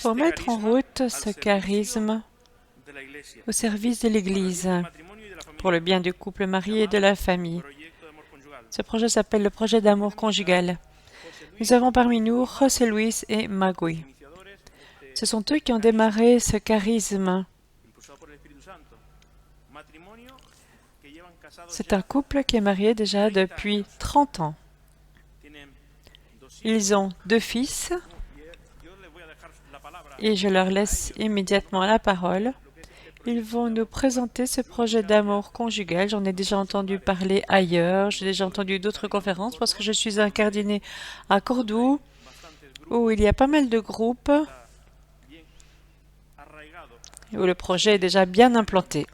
pour mettre en route ce charisme au service de l'Église, pour le bien du couple marié et de la famille. Ce projet s'appelle le projet d'amour conjugal. Nous avons parmi nous José Luis et Magui. Ce sont eux qui ont démarré ce charisme. C'est un couple qui est marié déjà depuis 30 ans. Ils ont 2 fils et je leur laisse immédiatement la parole. Ils vont nous présenter ce projet d'amour conjugal. J'en ai déjà entendu parler ailleurs, j'ai déjà entendu d'autres conférences parce que je suis incardiné à Cordoue où il y a pas mal de groupes où le projet est déjà bien implanté.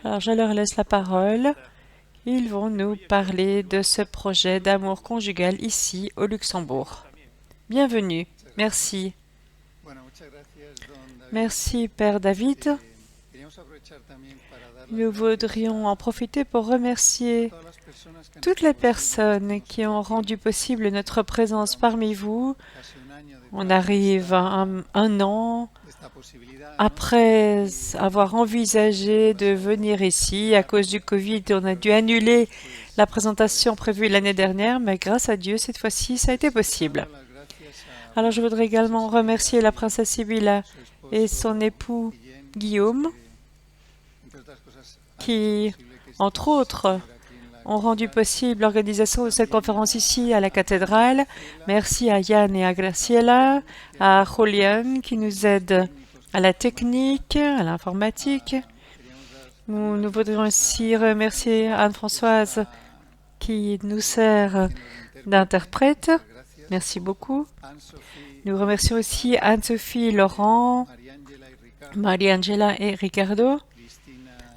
Alors je leur laisse la parole. Ils vont nous parler de ce projet d'amour conjugal ici au Luxembourg. Bienvenue. Merci. Merci, Père David. Nous voudrions en profiter pour remercier toutes les personnes qui ont rendu possible notre présence parmi vous. On arrive à un an après avoir envisagé de venir ici. À cause du Covid, on a dû annuler la présentation prévue l'année dernière, mais grâce à Dieu, cette fois-ci, ça a été possible. Alors, je voudrais également remercier la princesse Sibylla et son époux Guillaume, qui, entre autres, ont rendu possible l'organisation de cette conférence ici à la cathédrale. Merci à Yann et à Graciela, à Julian qui nous aide à la technique, à l'informatique. Nous voudrions aussi remercier Anne-Françoise qui nous sert d'interprète. Merci beaucoup. Nous remercions aussi Anne-Sophie, Laurent, Marie-Angela et Ricardo,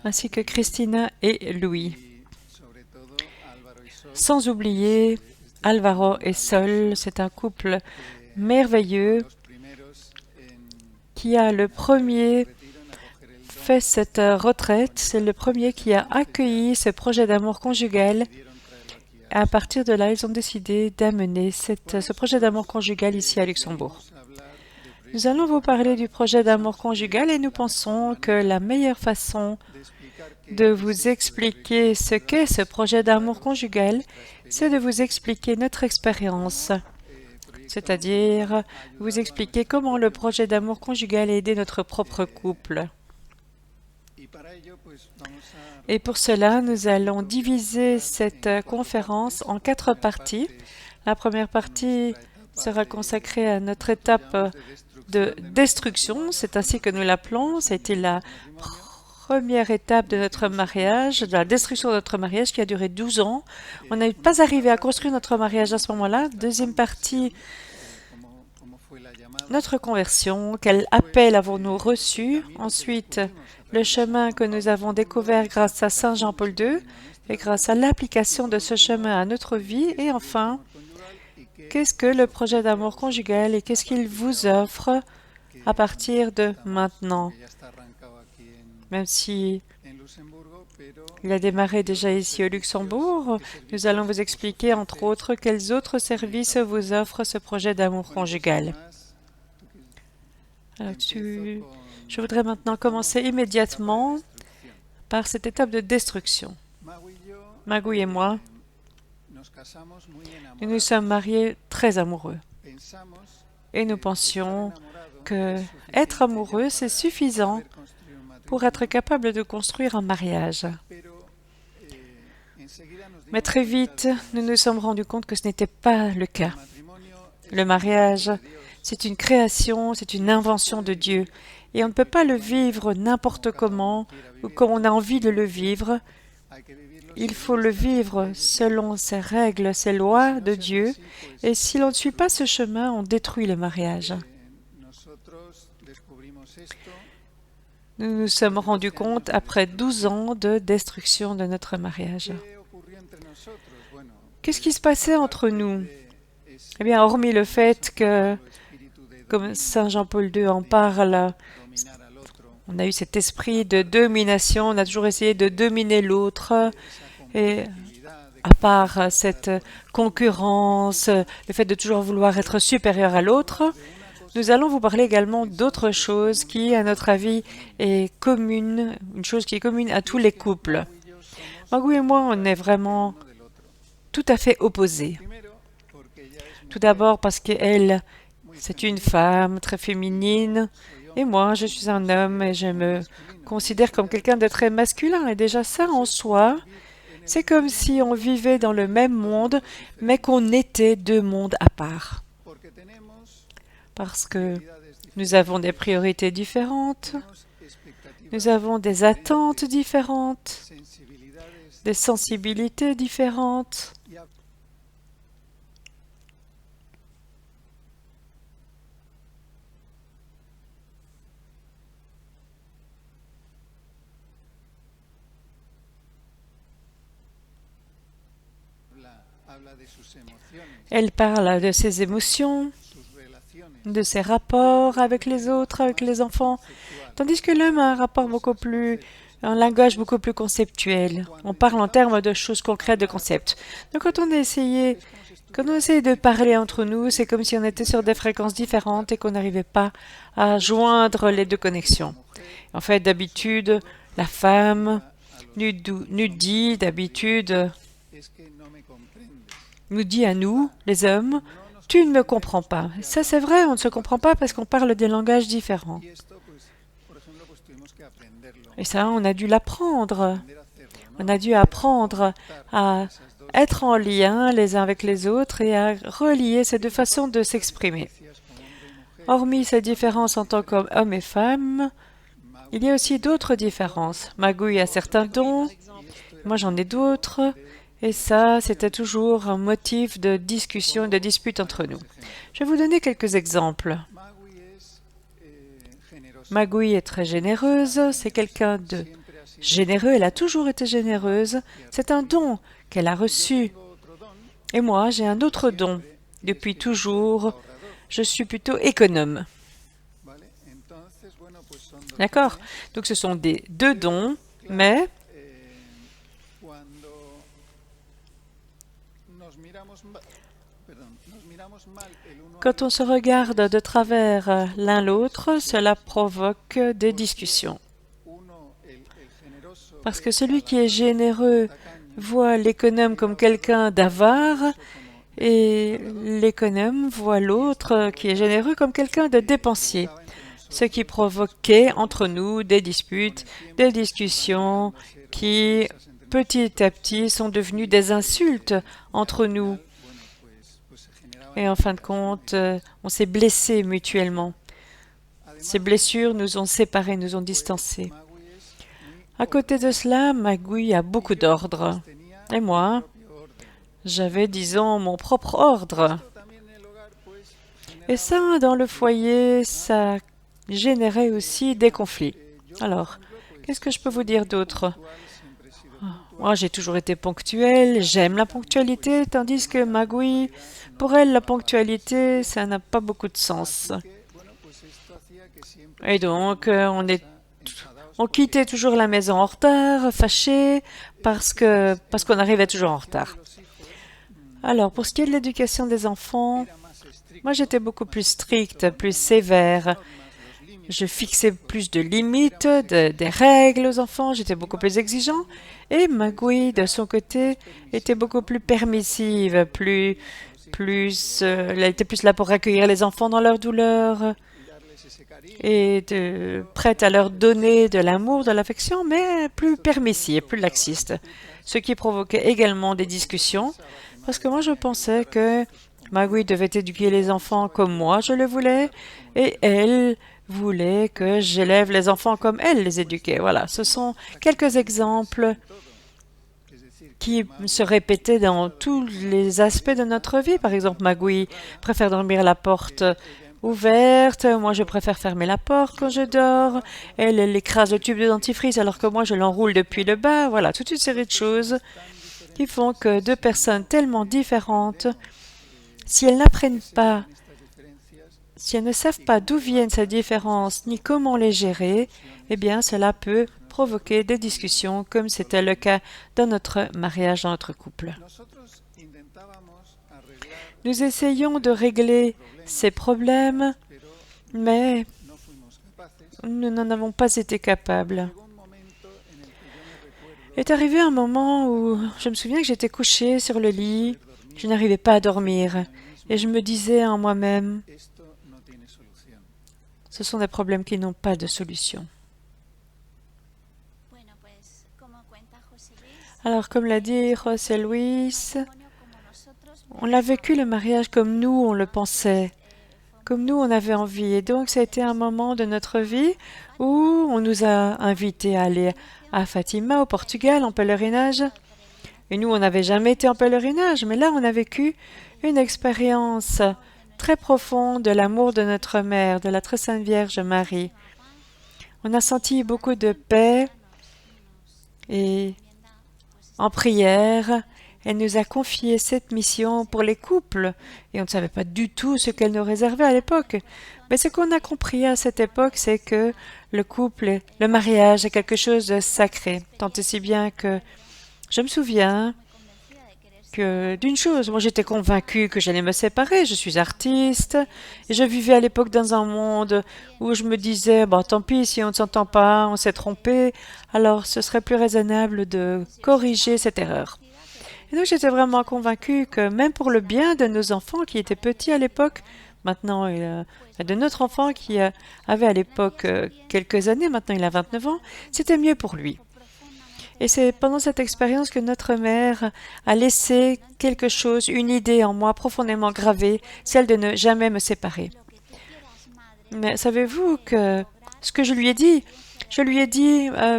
ainsi que Christina et Louis. Sans oublier Alvaro et Sol, c'est un couple merveilleux qui a le premier fait cette retraite. C'est le premier qui a accueilli ce projet d'amour conjugal. À partir de là, ils ont décidé d'amener ce projet d'amour conjugal ici à Luxembourg. Nous allons vous parler du projet d'amour conjugal et nous pensons que la meilleure façon de vous expliquer ce qu'est ce projet d'amour conjugal, c'est de vous expliquer notre expérience, c'est-à-dire vous expliquer comment le projet d'amour conjugal a aidé notre propre couple. Et pour cela, nous allons diviser cette conférence en 4 parties. La première partie sera consacrée à notre étape de destruction, c'est ainsi que nous l'appelons. C'était la première étape de notre mariage, de la destruction de notre mariage qui a duré 12 ans. On n'est pas arrivé à construire notre mariage à ce moment-là. Deuxième partie, notre conversion, quel appel avons-nous reçu? Ensuite, le chemin que nous avons découvert grâce à Saint Jean-Paul II et grâce à l'application de ce chemin à notre vie. Et enfin, qu'est-ce que le projet d'amour conjugal et qu'est-ce qu'il vous offre à partir de maintenant? Même si il a démarré déjà ici au Luxembourg, nous allons vous expliquer entre autres quels autres services vous offre ce projet d'amour conjugal. Alors, je voudrais maintenant commencer immédiatement par cette étape de destruction. Magui et moi, nous nous sommes mariés très amoureux. Et nous pensions que être amoureux, c'est suffisant pour être capable de construire un mariage. Mais très vite, nous nous sommes rendus compte que ce n'était pas le cas. Le mariage, c'est une création, c'est une invention de Dieu. Et on ne peut pas le vivre n'importe comment ou comme on a envie de le vivre. Il faut le vivre selon ces règles, ces lois de Dieu. Et si l'on ne suit pas ce chemin, on détruit le mariage. Nous nous sommes rendus compte après 12 ans de destruction de notre mariage. Qu'est-ce qui se passait entre nous? Eh bien, hormis le fait que, comme Saint Jean-Paul II en parle, on a eu cet esprit de domination, on a toujours essayé de dominer l'autre et à part cette concurrence, le fait de toujours vouloir être supérieur à l'autre, nous allons vous parler également d'autre chose qui, à notre avis, est commune, une chose qui est commune à tous les couples. Magou et moi, on est vraiment tout à fait opposés. Tout d'abord parce qu'elle, c'est une femme très féminine, et moi, je suis un homme et je me considère comme quelqu'un de très masculin. Et déjà ça en soi, c'est comme si on vivait dans le même monde, mais qu'on était deux mondes à part. Parce que nous avons des priorités différentes, nous avons des attentes différentes, des sensibilités différentes. Elle parle de ses émotions, de ses rapports avec les autres, avec les enfants, tandis que l'homme a un langage beaucoup plus conceptuel. On parle en termes de choses concrètes, de concepts. Donc quand on essaye de parler entre nous, c'est comme si on était sur des fréquences différentes et qu'on n'arrivait pas à joindre les deux connexions. En fait, d'habitude, la femme nous dit nous dit à nous, les hommes, « Tu ne me comprends pas. » Ça, c'est vrai, on ne se comprend pas parce qu'on parle des langages différents. Et ça, on a dû l'apprendre. On a dû apprendre à être en lien les uns avec les autres et à relier ces deux façons de s'exprimer. Hormis ces différences en tant qu'hommes et femmes, il y a aussi d'autres différences. Magouille a certains dons, moi j'en ai d'autres. Et ça, c'était toujours un motif de discussion et de dispute entre nous. Je vais vous donner quelques exemples. Magouille est très généreuse, c'est quelqu'un de généreux, elle a toujours été généreuse. C'est un don qu'elle a reçu. Et moi, j'ai un autre don. Depuis toujours, je suis plutôt économe. D'accord? Donc ce sont deux dons, mais quand on se regarde de travers l'un l'autre, cela provoque des discussions. Parce que celui qui est généreux voit l'économe comme quelqu'un d'avare et l'économe voit l'autre qui est généreux comme quelqu'un de dépensier. Ce qui provoquait entre nous des disputes, des discussions qui, petit à petit, sont devenues des insultes entre nous. Et en fin de compte, on s'est blessés mutuellement. Ces blessures nous ont séparés, nous ont distancés. À côté de cela, Magouille a beaucoup d'ordre. Et moi, j'avais, disons, mon propre ordre. Et ça, dans le foyer, ça générait aussi des conflits. Alors, qu'est-ce que je peux vous dire d'autre? Moi, j'ai toujours été ponctuelle, j'aime la ponctualité, tandis que Magouille, pour elle, la ponctualité, ça n'a pas beaucoup de sens. Et donc, on quittait toujours la maison en retard, fâchés, parce qu'on arrivait toujours en retard. Alors, pour ce qui est de l'éducation des enfants, moi, j'étais beaucoup plus stricte, plus sévère. Je fixais plus de limites, des règles aux enfants, j'étais beaucoup plus exigeant. Et Magouille, de son côté, était beaucoup plus permissive, elle était plus là pour accueillir les enfants dans leur douleur et prête à leur donner de l'amour, de l'affection, mais plus permissive, plus laxiste. Ce qui provoquait également des discussions, parce que moi je pensais que Magouille devait éduquer les enfants comme moi je le voulais, et elle voulait que j'élève les enfants comme elle les éduquait. Voilà, ce sont quelques exemples qui se répétaient dans tous les aspects de notre vie. Par exemple, Magouille préfère dormir à la porte ouverte, moi je préfère fermer la porte quand je dors, elle écrase le tube de dentifrice alors que moi je l'enroule depuis le bas. Voilà, toute une série de choses qui font que deux personnes tellement différentes, si elles n'apprennent pas, si elles ne savent pas d'où viennent ces différences ni comment les gérer, eh bien cela peut provoquer des discussions comme c'était le cas dans notre mariage, dans notre couple. Nous essayons de régler ces problèmes, mais nous n'en avons pas été capables. Est arrivé un moment où je me souviens que j'étais couchée sur le lit, je n'arrivais pas à dormir, et je me disais en moi-même, ce sont des problèmes qui n'ont pas de solution. Alors, comme l'a dit José Luis, on a vécu le mariage comme nous, on le pensait, comme nous, on avait envie. Et donc, ça a été un moment de notre vie où on nous a invités à aller à Fatima, au Portugal, en pèlerinage. Et nous, on n'avait jamais été en pèlerinage, mais là, on a vécu une expérience très profonde de l'amour de notre mère, de la très sainte Vierge Marie. On a senti beaucoup de paix et en prière, elle nous a confié cette mission pour les couples et on ne savait pas du tout ce qu'elle nous réservait à l'époque. Mais ce qu'on a compris à cette époque, c'est que le couple, le mariage est quelque chose de sacré, tant et si bien que je me souviens que d'une chose, moi j'étais convaincue que j'allais me séparer, je suis artiste, et je vivais à l'époque dans un monde où je me disais, bon tant pis si on ne s'entend pas, on s'est trompé, alors ce serait plus raisonnable de corriger cette erreur. Et donc j'étais vraiment convaincue que même pour le bien de nos enfants qui étaient petits à l'époque, maintenant de notre enfant qui avait à l'époque quelques années, maintenant il a 29 ans, c'était mieux pour lui. Et c'est pendant cette expérience que notre mère a laissé quelque chose, une idée en moi profondément gravée, celle de ne jamais me séparer. Mais savez-vous que ce que je lui ai dit,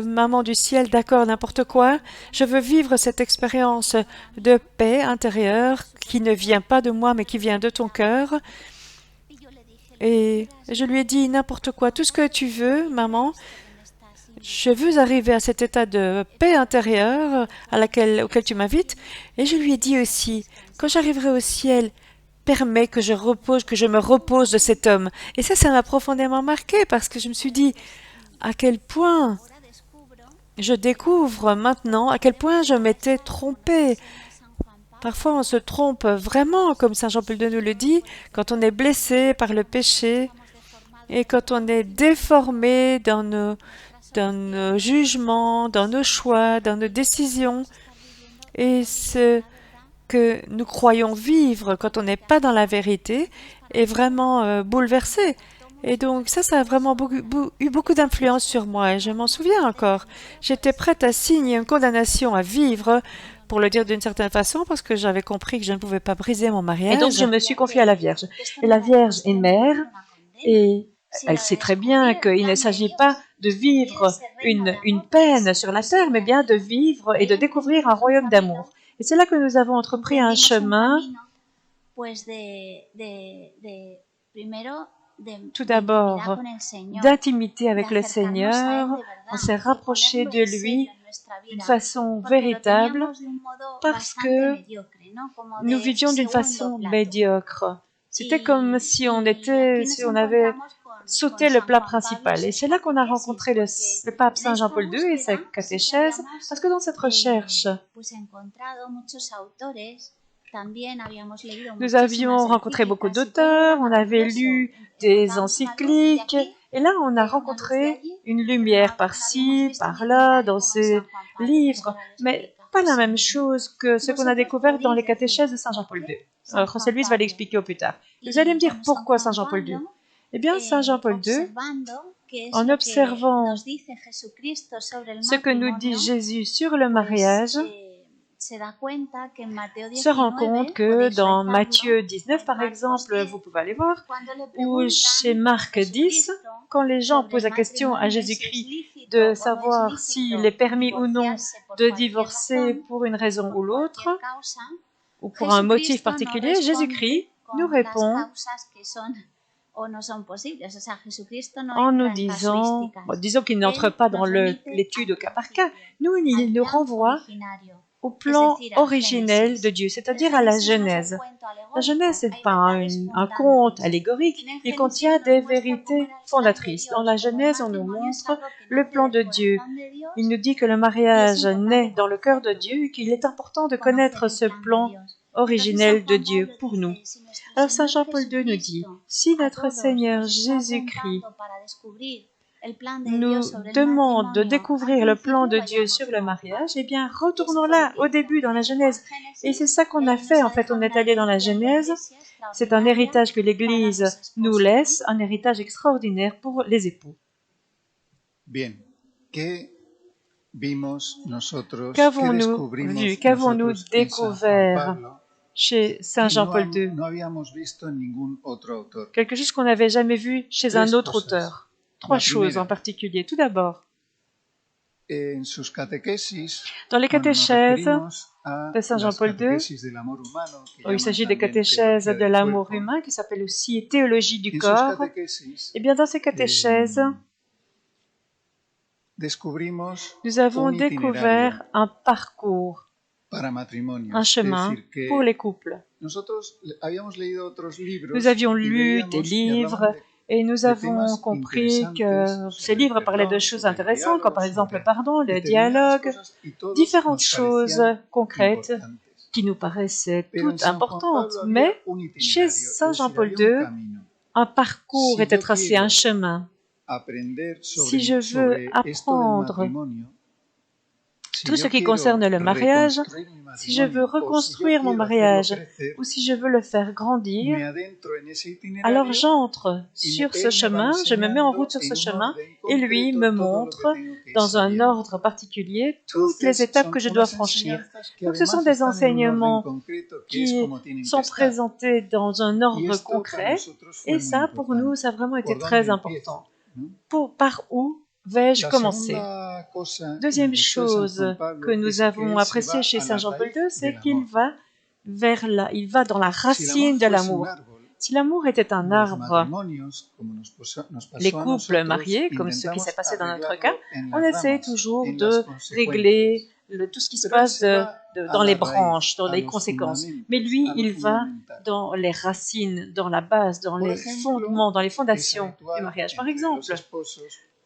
maman du ciel, d'accord, n'importe quoi, je veux vivre cette expérience de paix intérieure qui ne vient pas de moi, mais qui vient de ton cœur. Et je lui ai dit n'importe quoi, tout ce que tu veux, maman. Je veux arriver à cet état de paix intérieure auquel tu m'invites. Et je lui ai dit aussi, quand j'arriverai au ciel, permets que je me repose de cet homme. Et ça m'a profondément marqué parce que je me suis dit à quel point je découvre maintenant, à quel point je m'étais trompée. Parfois, on se trompe vraiment, comme Saint Jean-Paul II nous le dit, quand on est blessé par le péché et quand on est déformé dans nos jugements, dans nos choix, dans nos décisions. Et ce que nous croyons vivre quand on n'est pas dans la vérité est vraiment bouleversé. Et donc ça a vraiment eu beaucoup d'influence sur moi et je m'en souviens encore. J'étais prête à signer une condamnation à vivre, pour le dire d'une certaine façon, parce que j'avais compris que je ne pouvais pas briser mon mariage. Et donc je me suis confiée à la Vierge. Et la Vierge est mère et elle sait très bien qu'il ne s'agit pas de vivre une peine sur la terre, mais bien de vivre et de découvrir un royaume d'amour. Et c'est là que nous avons entrepris un chemin, tout d'abord, d'intimité avec le Seigneur. On s'est rapproché de lui d'une façon véritable parce que nous vivions d'une façon médiocre. C'était comme si on avait sauté le plat principal. Et c'est là qu'on a rencontré le pape Saint Jean-Paul II et sa catéchèse, parce que dans cette recherche, nous avions rencontré beaucoup d'auteurs, on avait lu des encycliques, et là on a rencontré une lumière par-ci, par-là, dans ces livres, mais pas la même chose que ce qu'on a découvert dans les catéchèses de Saint Jean-Paul II. José Luis va l'expliquer au plus tard. Vous allez me dire pourquoi Saint Jean-Paul II? Eh bien, Saint Jean-Paul II, en observant ce que nous dit Jésus sur le mariage, se rend compte que dans Matthieu 19, par exemple, vous pouvez aller voir, ou chez Marc 10, quand les gens posent la question à Jésus-Christ de savoir s'il est permis ou non de divorcer pour une raison ou l'autre, ou pour un motif particulier, Jésus-Christ nous répond en nous disant qu'il n'entre pas dans l'étude au cas par cas. Nous, il nous renvoie au plan originel de Dieu, c'est-à-dire à la Genèse. La Genèse n'est pas un conte allégorique, il contient des vérités fondatrices. Dans la Genèse, on nous montre le plan de Dieu. Il nous dit que le mariage naît dans le cœur de Dieu et qu'il est important de connaître ce plan originel de Dieu pour nous. Alors Saint Jean-Paul II nous dit, si notre Seigneur Jésus-Christ nous demande de découvrir le plan de Dieu sur le mariage, eh bien, retournons là, au début, dans la Genèse. Et c'est ça qu'on a fait, en fait, on est allé dans la Genèse. C'est un héritage que l'Église nous laisse, un héritage extraordinaire pour les époux. Bien. Qu'avons-nous vu, qu'avons-nous découvert chez Saint Jean-Paul II? Quelque chose qu'on n'avait jamais vu chez un autre auteur. 3 choses en particulier. Tout d'abord, dans les catéchèses de Saint Jean-Paul II, il s'agit des catéchèses de l'amour humain, qui s'appellent aussi théologie du corps. Eh bien, dans ces catéchèses, nous avons découvert un parcours, un chemin pour les couples. Nous avions lu des livres et nous avons compris que ces livres parlaient de choses intéressantes, comme par exemple le pardon, le dialogue, différentes choses concrètes qui nous paraissaient toutes importantes. Mais chez Saint Jean-Paul II, un parcours était tracé, un chemin. Si je veux apprendre tout ce qui concerne le mariage, si je veux reconstruire mon mariage ou si je veux le faire grandir, alors j'entre sur ce chemin, je me mets en route sur ce chemin et lui me montre dans un ordre particulier toutes les étapes que je dois franchir. Donc ce sont des enseignements qui sont présentés dans un ordre concret et ça, pour nous, ça a vraiment été très important. Par où vais-je commencer? Deuxième chose que nous avons appréciée chez Saint Jean-Paul II, c'est qu'il va vers il va dans la racine de l'amour. Si l'amour était un arbre, les couples mariés, comme ce qui s'est passé dans notre cas, on essaie toujours de régler tout ce qui se passe dans les branches, dans les conséquences. Mais lui, il va dans les racines, dans la base, dans les fondements, dans les fondations du mariage. Par exemple,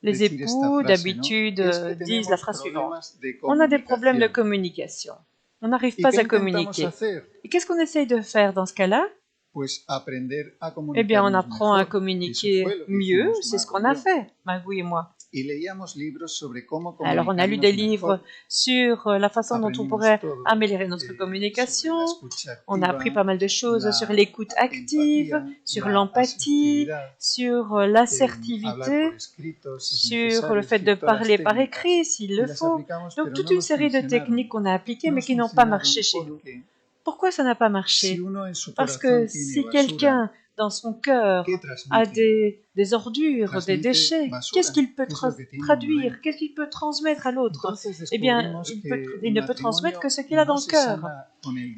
les époux, d'habitude, disent la phrase suivante. On a des problèmes de communication. On n'arrive pas à communiquer. Et qu'est-ce qu'on essaye de faire dans ce cas-là? Eh bien, on apprend à communiquer mieux. C'est ce qu'on a fait, Magou et moi. Alors, on a lu des livres sur la façon dont on pourrait améliorer notre communication. On a appris pas mal de choses sur l'écoute active, sur l'empathie, sur l'assertivité, sur le fait de parler par écrit s'il le faut. Donc, toute une série de techniques qu'on a appliquées mais qui n'ont pas marché chez nous. Pourquoi ça n'a pas marché? Parce que si quelqu'un dans son cœur a des ordures, des déchets, qu'est-ce qu'il peut traduire? Qu'est-ce qu'il peut transmettre à l'autre? Eh bien, il ne peut transmettre que ce qu'il a dans le cœur.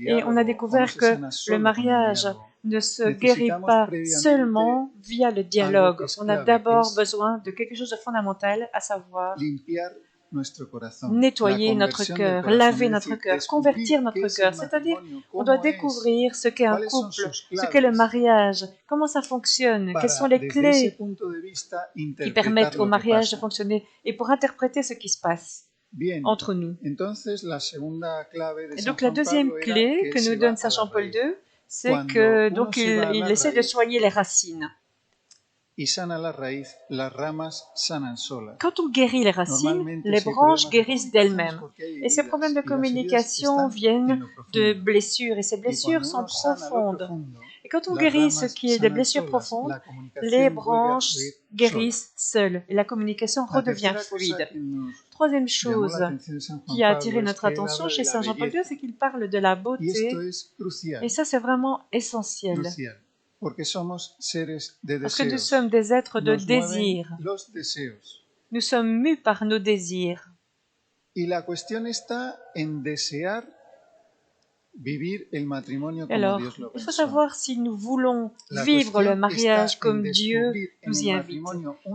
Et on a découvert que le mariage ne se guérit pas seulement via le dialogue. On a d'abord besoin de quelque chose de fondamental, à savoir nettoyer notre cœur, laver notre cœur, convertir notre cœur. C'est-à-dire, on doit découvrir ce qu'est un couple, ce qu'est le mariage, comment ça fonctionne, quelles sont les clés qui permettent au mariage de fonctionner et pour interpréter ce qui se passe entre nous. Et donc, la deuxième clé que nous donne Saint Jean-Paul II, c'est que donc il essaie de soigner les racines. Quand on guérit les racines, les branches guérissent d'elles-mêmes. Et ces problèmes de communication viennent de blessures, et ces blessures sont profondes. Et quand on guérit ce qui est des blessures profondes, les branches guérissent seules, et la communication redevient fluide. Troisième chose qui a attiré notre attention chez Saint Jean-Paul II, c'est qu'il parle de la beauté, et ça c'est vraiment essentiel. Parce que nous sommes des êtres de désir. Nous sommes mus par nos désirs. Alors, il faut savoir si nous voulons vivre le mariage comme Dieu nous y invite.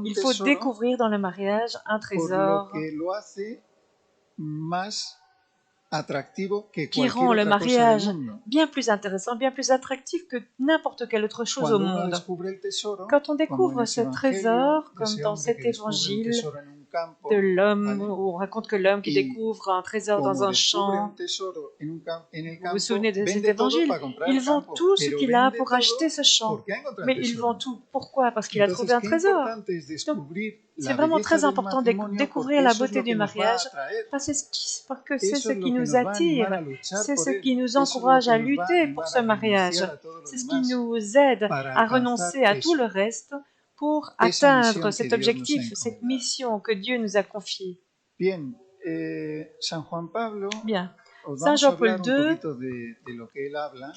Il faut découvrir dans le mariage un trésor atractivo que qui cualquier rend le otra cosa del mariage mundo. bien plus intéressant, bien plus attractif que n'importe quelle autre chose au Cuando uno monde. descubre el tesoro, Quand on como en découvre ese ce trésor, evangelio, de comme ese dans hombre cet que descubre un évangile tesoro en un campo, de l'homme, ¿vale? où on raconte que l'homme qui Y découvre un trésor dans como un descubre un champ, tesoro en el vous vous souvenez campo, de cet vende todo évangile, para comprar il el vend campo, tout ce pero qu'il a vende pour acheter ce todo champ. porque ha encontrado Mais el il vend tesoro. tout. Pourquoi? Parce qu'il a trouvé Entonces, un qué trésor. importante es descubrir C'est la vraiment belleza très del important de matrimonio découvrir porque la eso es beauté lo du que nos va a mariage, atraer. parce que c'est Eso ce es qui lo que nous nos va a animar a attire, luchar c'est por ce él. qui nous Eso es lo encourage que à nos va a lutter pour animar ce a mariage. renunciar a todo lo C'est ce qui demás nous aide para à alcanzar renoncer à tout eso, le reste pour esa atteindre misión que cet Dios nos ha objectif, cette encomendado. mission que Dieu nous a confiée. Bien, San Juan Pablo, Bien. os Saint vamos a Jean-Paul hablar un II, poquito de lo que él habla.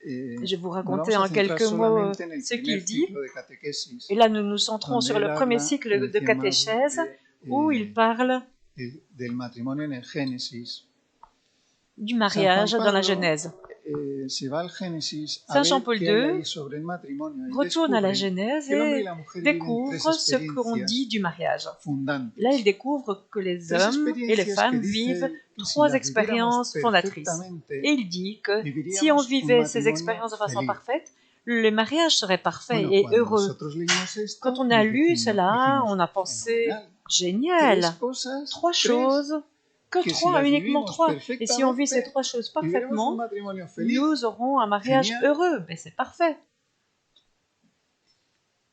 je vais vous Nos raconter vamos a en centrar quelques mots solamente en el ce primer qu'il dit. ciclo de catequesis, Et là, nous nous centrons donde sur él le premier habla, cycle lo de decía Maui, catéchèse, où il parle del matrimonio en el Génesis. du San Juan mariage dans la Pablo Genèse. se va al Génesis a Saint ver Jean-Paul qué hay ahí II sobre el matrimonio. Él retourne à la descubre Genèse que el hombre y et la mujer viven découvre tres ce qu'on dit experiencias du mariage. fundantes. Là, il découvre que les Tres hommes et les experiencias que femmes dice vivent él que si trois las viviéramos expériences fondatrices. perfectamente, Et il dit que si on viviríamos un vivait ces matrimonio expériences de façon feliz. parfaite, le mariage serait parfait Bueno, et cuando heureux. nosotros leímos esto, Quand on a lu cela, on a pensé, fenomenal. Tres génial, cosas, trois tres, choses, que que si trois, las uniquement vivimos trois. Et si on vit ces perfectamente, trois choses viviremos un parfaitement, matrimonio feliz. nous aurons un mariage Génial. heureux. Mais c'est parfait.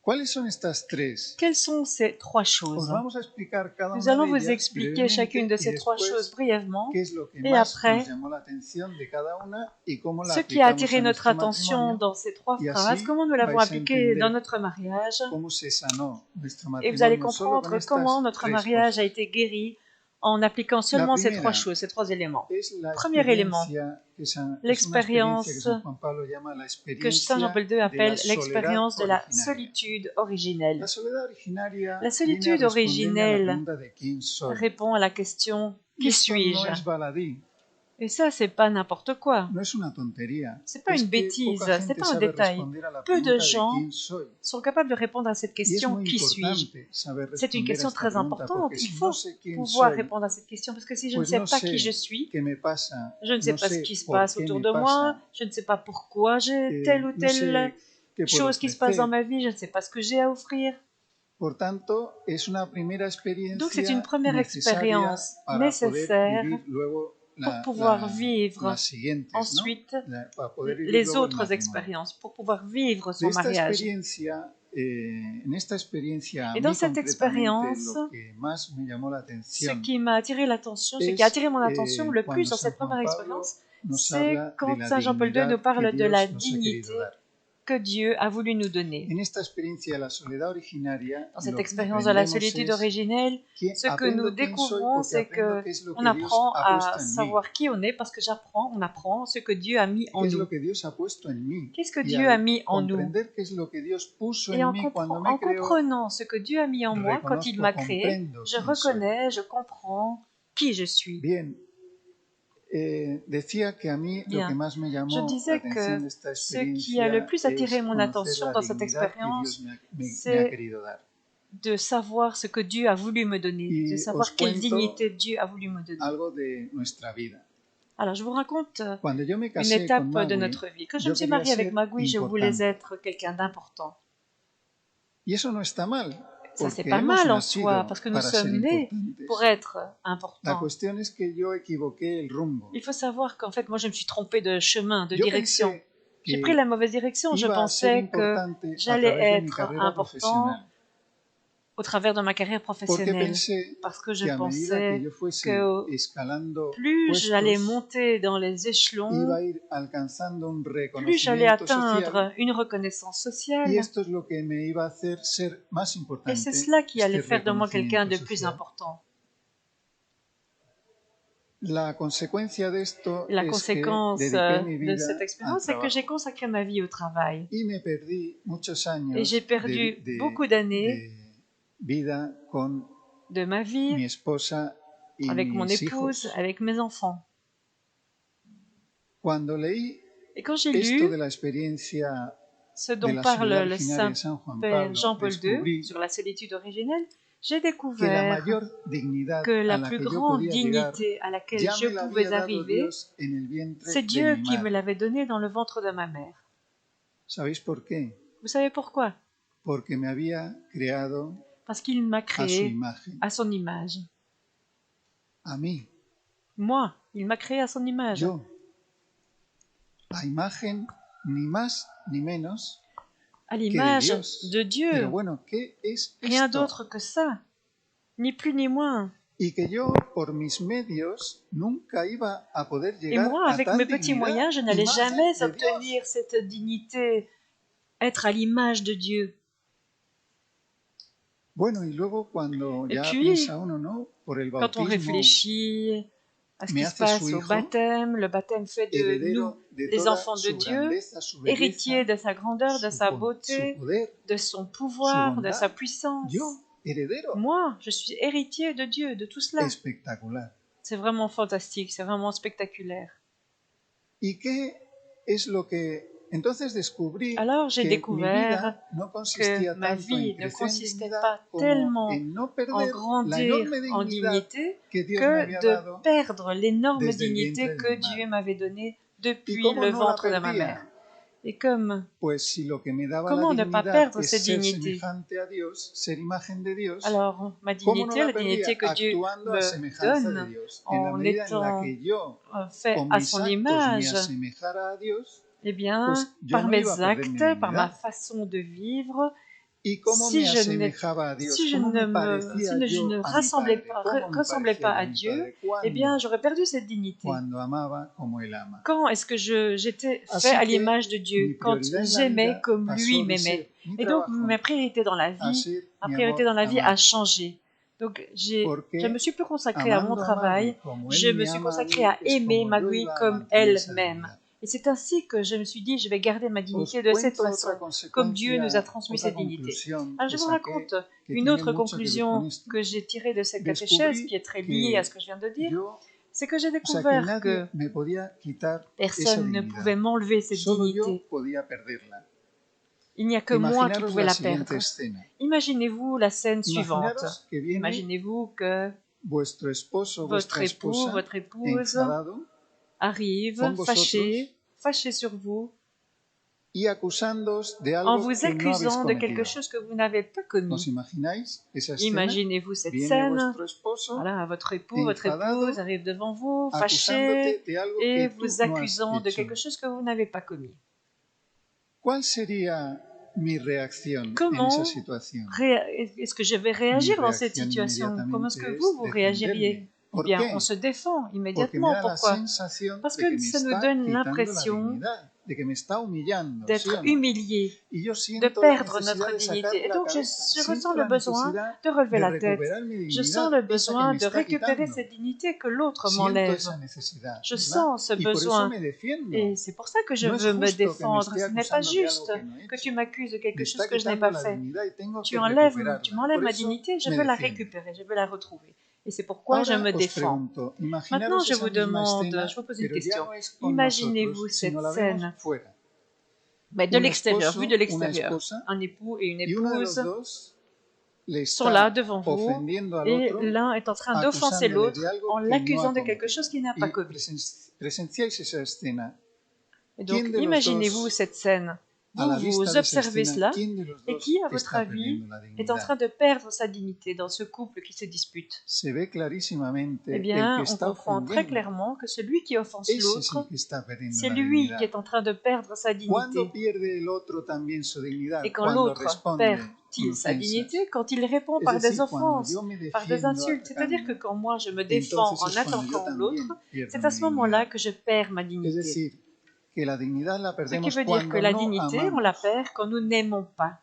¿Cuáles son estas tres? Quelles sont ces trois Os choses? vamos a explicar cada Nous una allons de vous ellas expliquer chacune de brevemente y ces trois después choses brièvement. qué es lo que Et más après, nos llamó la atención de cada una y cómo la ce qui a aplicamos attiré a notre nuestro attention matrimonio dans ces trois y phrases, así comment nous l'avons vais a appliqué dans entender notre mariage, cómo se sanó nuestro et vous allez matrimonio solo con comprendre comment estas notre tres mariage a cosas. été guéri en appliquant seulement ces trois primera choses, ces trois éléments. Es la Premier élément, experiencia que es una experiencia que l'expérience San Juan Pablo llama la que Saint experiencia Jean-Paul II de la appelle soledad l'expérience de la originaria. solitude originelle. La soledad originaria La viene a solitude responder a la originelle pregunta de quién soy. répond à la question Y qui esto no suis-je? es baladí, Et ça, c'est pas n'importe quoi. no es una tontería. C'est pas Es une que bêtise, poca c'est gente pas un sabe détail. responder a la Peu de pregunta de gens quién soy. sont capables de répondre à cette Y es question muy qui suis-je? importante saber C'est une responder a question esta très pregunta importante. porque Il si faut no sé quién pouvoir soy, répondre à cette question parce que si je ne pues sais no pas qui je sé suis, qué me pasa, je ne sais no pas ce sé qui se por passe qué autour me de moi, pasa, je ne sais pas pourquoi j'ai telle ou no telle sé qué puedo chose qui se passe dans ofrecer. ma vie, je ne sais pas ce que j'ai à offrir. Por tanto, es una primera Donc c'est une experiencia première necesaria expérience para poder nécessaire vivir luego pour pouvoir vivre las siguientes, ¿no? ensuite Para poder vivir les luego el autres matrimonio. expériences, pour pouvoir vivre De son esta mariage. experiencia, en esta experiencia, a Et mí dans cette concretamente, expérience, lo que más me llamó la ce atención qui m'a attiré l'attention, ce qui a attiré mon attention le plus dans cette première expérience, c'est quand Saint Jean-Paul II nous parle de la dignité que Dieu a voulu nous donner. En esta experiencia de la soledad originaria, Dans cette lo que expérience de la aprendemos solitude es originelle, que ce que aprendo nous quién soy découvrons, porque c'est aprendo qué es lo qu'on que Dios apprend ha à puesto en mí. savoir qui on est parce que on apprend ce que Dieu a mis en ¿Qué es nous. lo que Dios ha puesto en mí? Qu'est-ce que Y Dieu al a mis en nous? comprender qué es lo que Dios puso Et en en, mí cuando me en creó, comprenant ce que Dieu a mis en moi quand il m'a créé, comprendo je quién soy. reconnais, je comprends qui je suis. Bien, decía que a mí lo que Bien. más me Je llamó la disais atención de que esta ce qui a experiencia le plus attiré es mon conocer attention la dans cette dignidad que expérience, Dios me ha c'est querido dar. de savoir ce que Dieu a voulu me donner, Y de savoir os quelle cuento dignité Dieu a voulu me donner. algo de nuestra vida. Alors, je vous raconte Cuando yo me une casé étape con de Magui, notre vie. Quand je yo me suis quería mariée avec ser Magui, je voulais importante. être quelqu'un d'important. Y eso no está mal, Ça, c'est porque pas hemos mal en nacido soi, parce que nous para ser sommes nés importantes. pour être La importants. cuestión es que yo equivoqué el rumbo. Il faut savoir qu'en fait, moi, je me suis trompée de chemin, de Yo direction. pensé J'ai que pris la mauvaise direction. Je iba a ser pensais que importante a j'allais través de mi être carrera important profesional. au travers de ma carrière Porque professionnelle. pensé Parce que je que a medida que pensais yo fuese que escalando plus j'allais puestos, monter dans les iba échelons, a ir alcanzando un plus j'allais reconocimiento social. atteindre une reconnaissance Y sociale. esto es lo que me iba a hacer ser más Et importante. c'est cela qui allait este faire de moi quelqu'un de reconocimiento plus social. important. La consecuencia de esto La es que conséquence dediqué mi de vida cette al expérience, c'est que trabajo. j'ai consacré ma vie au travail. Y me perdí muchos años Et j'ai perdu beaucoup d'années de vida con de ma mi vie esposa y avec mon mis épouse, hijos. avec mes enfants. Cuando leí Et quand j'ai esto lu de la experiencia ce de dont la parle soledad le originaria de Saint San Juan Père Pablo, Jean-Paul II descubrí sur la solitude originelle, J'ai que la découvert mayor dignidad que a la la plus que yo grande podía llegar dignité à laquelle ya je me la pouvais había dado arriver, Dios en el vientre c'est de Dieu mi qui me madre. l'avait donné dans le ventre de ma mère. ¿Sabéis por qué? Vous savez pourquoi? Porque me había creado Parce qu'il m'a a su créé imagen, à son image. a mí, Moi, il m'a créé à son image. yo, a imagen ni más ni menos À que de l'image Dios. de Dieu. Pero bueno, ¿qué es Rien esto? d'autre que ça. Ni plus ni moins. Y que yo, por mis medios, nunca iba a poder Et llegar moi, a avec tal mes petits dignidad, moyens, je n'allais imagen jamais de obtenir Dios. cette dignité, être à l'image de Dieu. Bueno, y luego cuando Et ya puis, piensa uno, ¿no? Por el quand on bautismo réfléchit à ce me qui se hace passe su au hijo, baptême, le baptême fait de nous, heredero de les toda enfants de su Dieu, grandeza, su héritiers belleza, de sa grandeur, de su, sa su beauté, poder, de son su pouvoir, de sa bondad. puissance. Yo, heredero. Moi, je suis héritier de Dieu, de tout cela. Espectacular. C'est vraiment fantastique, c'est vraiment spectaculaire. ¿Y qué es lo que entonces descubrí Alors j'ai que mi découvert vida no que consistía ma tanto en vie ne crecer en consistait dignidad pas como tellement en no en perder la grandir enorme en dignidad dignité que Dios me había que de dado perdre l'énorme desde el dignité vientre de que mi Dieu madre. m'avait donnée ¿Y depuis cómo le no la ventre de ma mère. perdía? Et comme, Pues si lo que me daba la comment ne pas dignidad perdre es cette ser dignité? semejante a Dios, ser imagen de Dios, Alors, ma ¿cómo no dignité, la la dignité perdía? que Dieu Actuando a me semejanza de donne Dios. En la en medida en la étant que yo, fait con à mis son actos, me image, asemejara a Dios, eh bien, pues yo par no iba a mes perder mi actes, par ma dignidad. façon de vivre, ¿Y cómo me asemejaba a Dios? si je ¿Cómo me ne parecía ne yo a mi Padre? ¿Cómo me ressemblais parecía pas yo a à mi Dieu, Padre? eh bien, ¿Cuándo? j'aurais perdu cette dignité. Cuando amaba como Él ama. Quand est-ce que j'étais fait Así à que l'image de mi Dieu? Quand prioridad en la j'aimais vida comme lui pasó de ser m'aimait. mi Et donc, trabajo ma priorité dans la a vie, ser ma mi priorité amor dans la vie a amado. changé. Donc, je Porque me suis plus consacrée à mon amando a travail, Magui como je Él me me suis ama a consacrée mí, à es aimer como yo Magui iba a comme mantener esa elle-même. dignidad. Et c'est ainsi que je me suis dit, je vais garder ma Os dignité de cette cuento façon, otra comme Dieu nous a consecuencia, transmis otra cette dignité. conclusión Alors, je que vous saqué, raconte que une tiene autre mucho que ver con conclusion esto. que j'ai tirée de cette catéchèse, Descubrí qui est très liée à ce que que je viens de dire, yo, c'est que j'ai o sea, que découvert que nadie me podía quitar esa personne ne pouvait dignidad. m'enlever cette Solo yo dignité. podía perderla. Il n'y a que moi qui Imaginaros pouvais la la siguiente perdre. escena. Imaginez-vous la scène suivante. Imaginaros que viene Imaginez-vous que vuestro esposo o votre vuestra époux, esposa votre épouse enfadado arrive con vosotros fâché sur vous, y acusándoos de en algo vous que no habéis accusant de quelque cometido. chose que vous n'avez pas ¿Os commis. imagináis esa escena? Imaginez-vous cette Viene scène. vuestro esposo Voilà, votre époux, votre enfadado, épouse arrive devant vous, acusándote fâché, de algo et que tú vous no has accusant de hecho. quelque chose que vous n'avez pas commis. ¿Cuál sería mi reacción en Comment esa situación? est-ce que je vais Mi réagir dans cette reacción situation? Comment est-ce inmediatamente que vous es réagiriez? defenderme. Eh ¿Por bien, qué? on se défend Porque me immédiatement. da la Pourquoi? sensación Parce de que que me ça nous está donne quitando la l'impression dignidad, de que me está humillando, ¿sí d'être o no? humilié, Y yo de siento la perdre necesidad notre de sacar dignité. Et la donc, je cabeza, ressens siento le la besoin necesidad de relever de la tête. recuperar mi Je sens dignidad, le esa que besoin me de está récupérer quitando. cette dignité que l'autre Siento m'enlève. esa necesidad, Je ¿verdad? sens ce Y por eso besoin. me defiendo. Et c'est pour ça que je No es veux me justo que me défendre. esté Ce n'est pas acusando de algo juste que no he que tu hecho. m'accuses de Me quelque chose está que je n'ai quitando pas la fait. dignidad y tengo Tu que m'enlèves recuperarla. ma Por eso dignité, je me veux la defiendo. récupérer, je veux la retrouver. Et c'est pourquoi je Ahora me os défends. pregunto, Maintenant, imaginaros je esa vous misma demande, escena, je vous pose une pero ya question. no es con Imaginez-vous nosotros, cette sino la vemos scène, fuera. mais de Un l'extérieur, vue esposo, de una l'extérieur. esposa, Un époux et une y uno de los épouse dos le sont là está devant vous ofendiendo al et otro, l'un est en train d'offenser acusándole de l'autre algo en que no l'accusant ha de quelque cometido. chose qu'il n'a pas Y commis. presenciáis esa escena. Et donc, ¿Quién de los imaginez-vous dos, cette scène. a la Vous vista de esa observez escena, cela, quién de los et dos qui, à votre está avis, perdiendo la est en train dignidad? de perdre sa dignité dans ce couple qui se dispute? Se ve clarísimamente Eh el que bien, on está comprend très ofendiendo. clairement que celui qui offense Ese es el l'autre, que está perdiendo c'est la lui qui dignidad. est en train de perdre sa ¿Cuándo dignité. pierde el otro también su dignidad? Et quand Cuando l'autre responde perd-il con sa ofensas. dignité? Quand il répond Es par des decir, cuando offenses, yo me par des defiendo insultes. C'est-à-dire que atacando, quand moi je me défends entonces en es cuando yo attaquant también l'autre, pierdo c'est à mi ce moment-là dignidad. que je perds ma Es dignité. decir, que la dignidad la Ce qui perdemos veut dire que cuando la no dignité, on amamos. la perd quand nous n'aimons pas.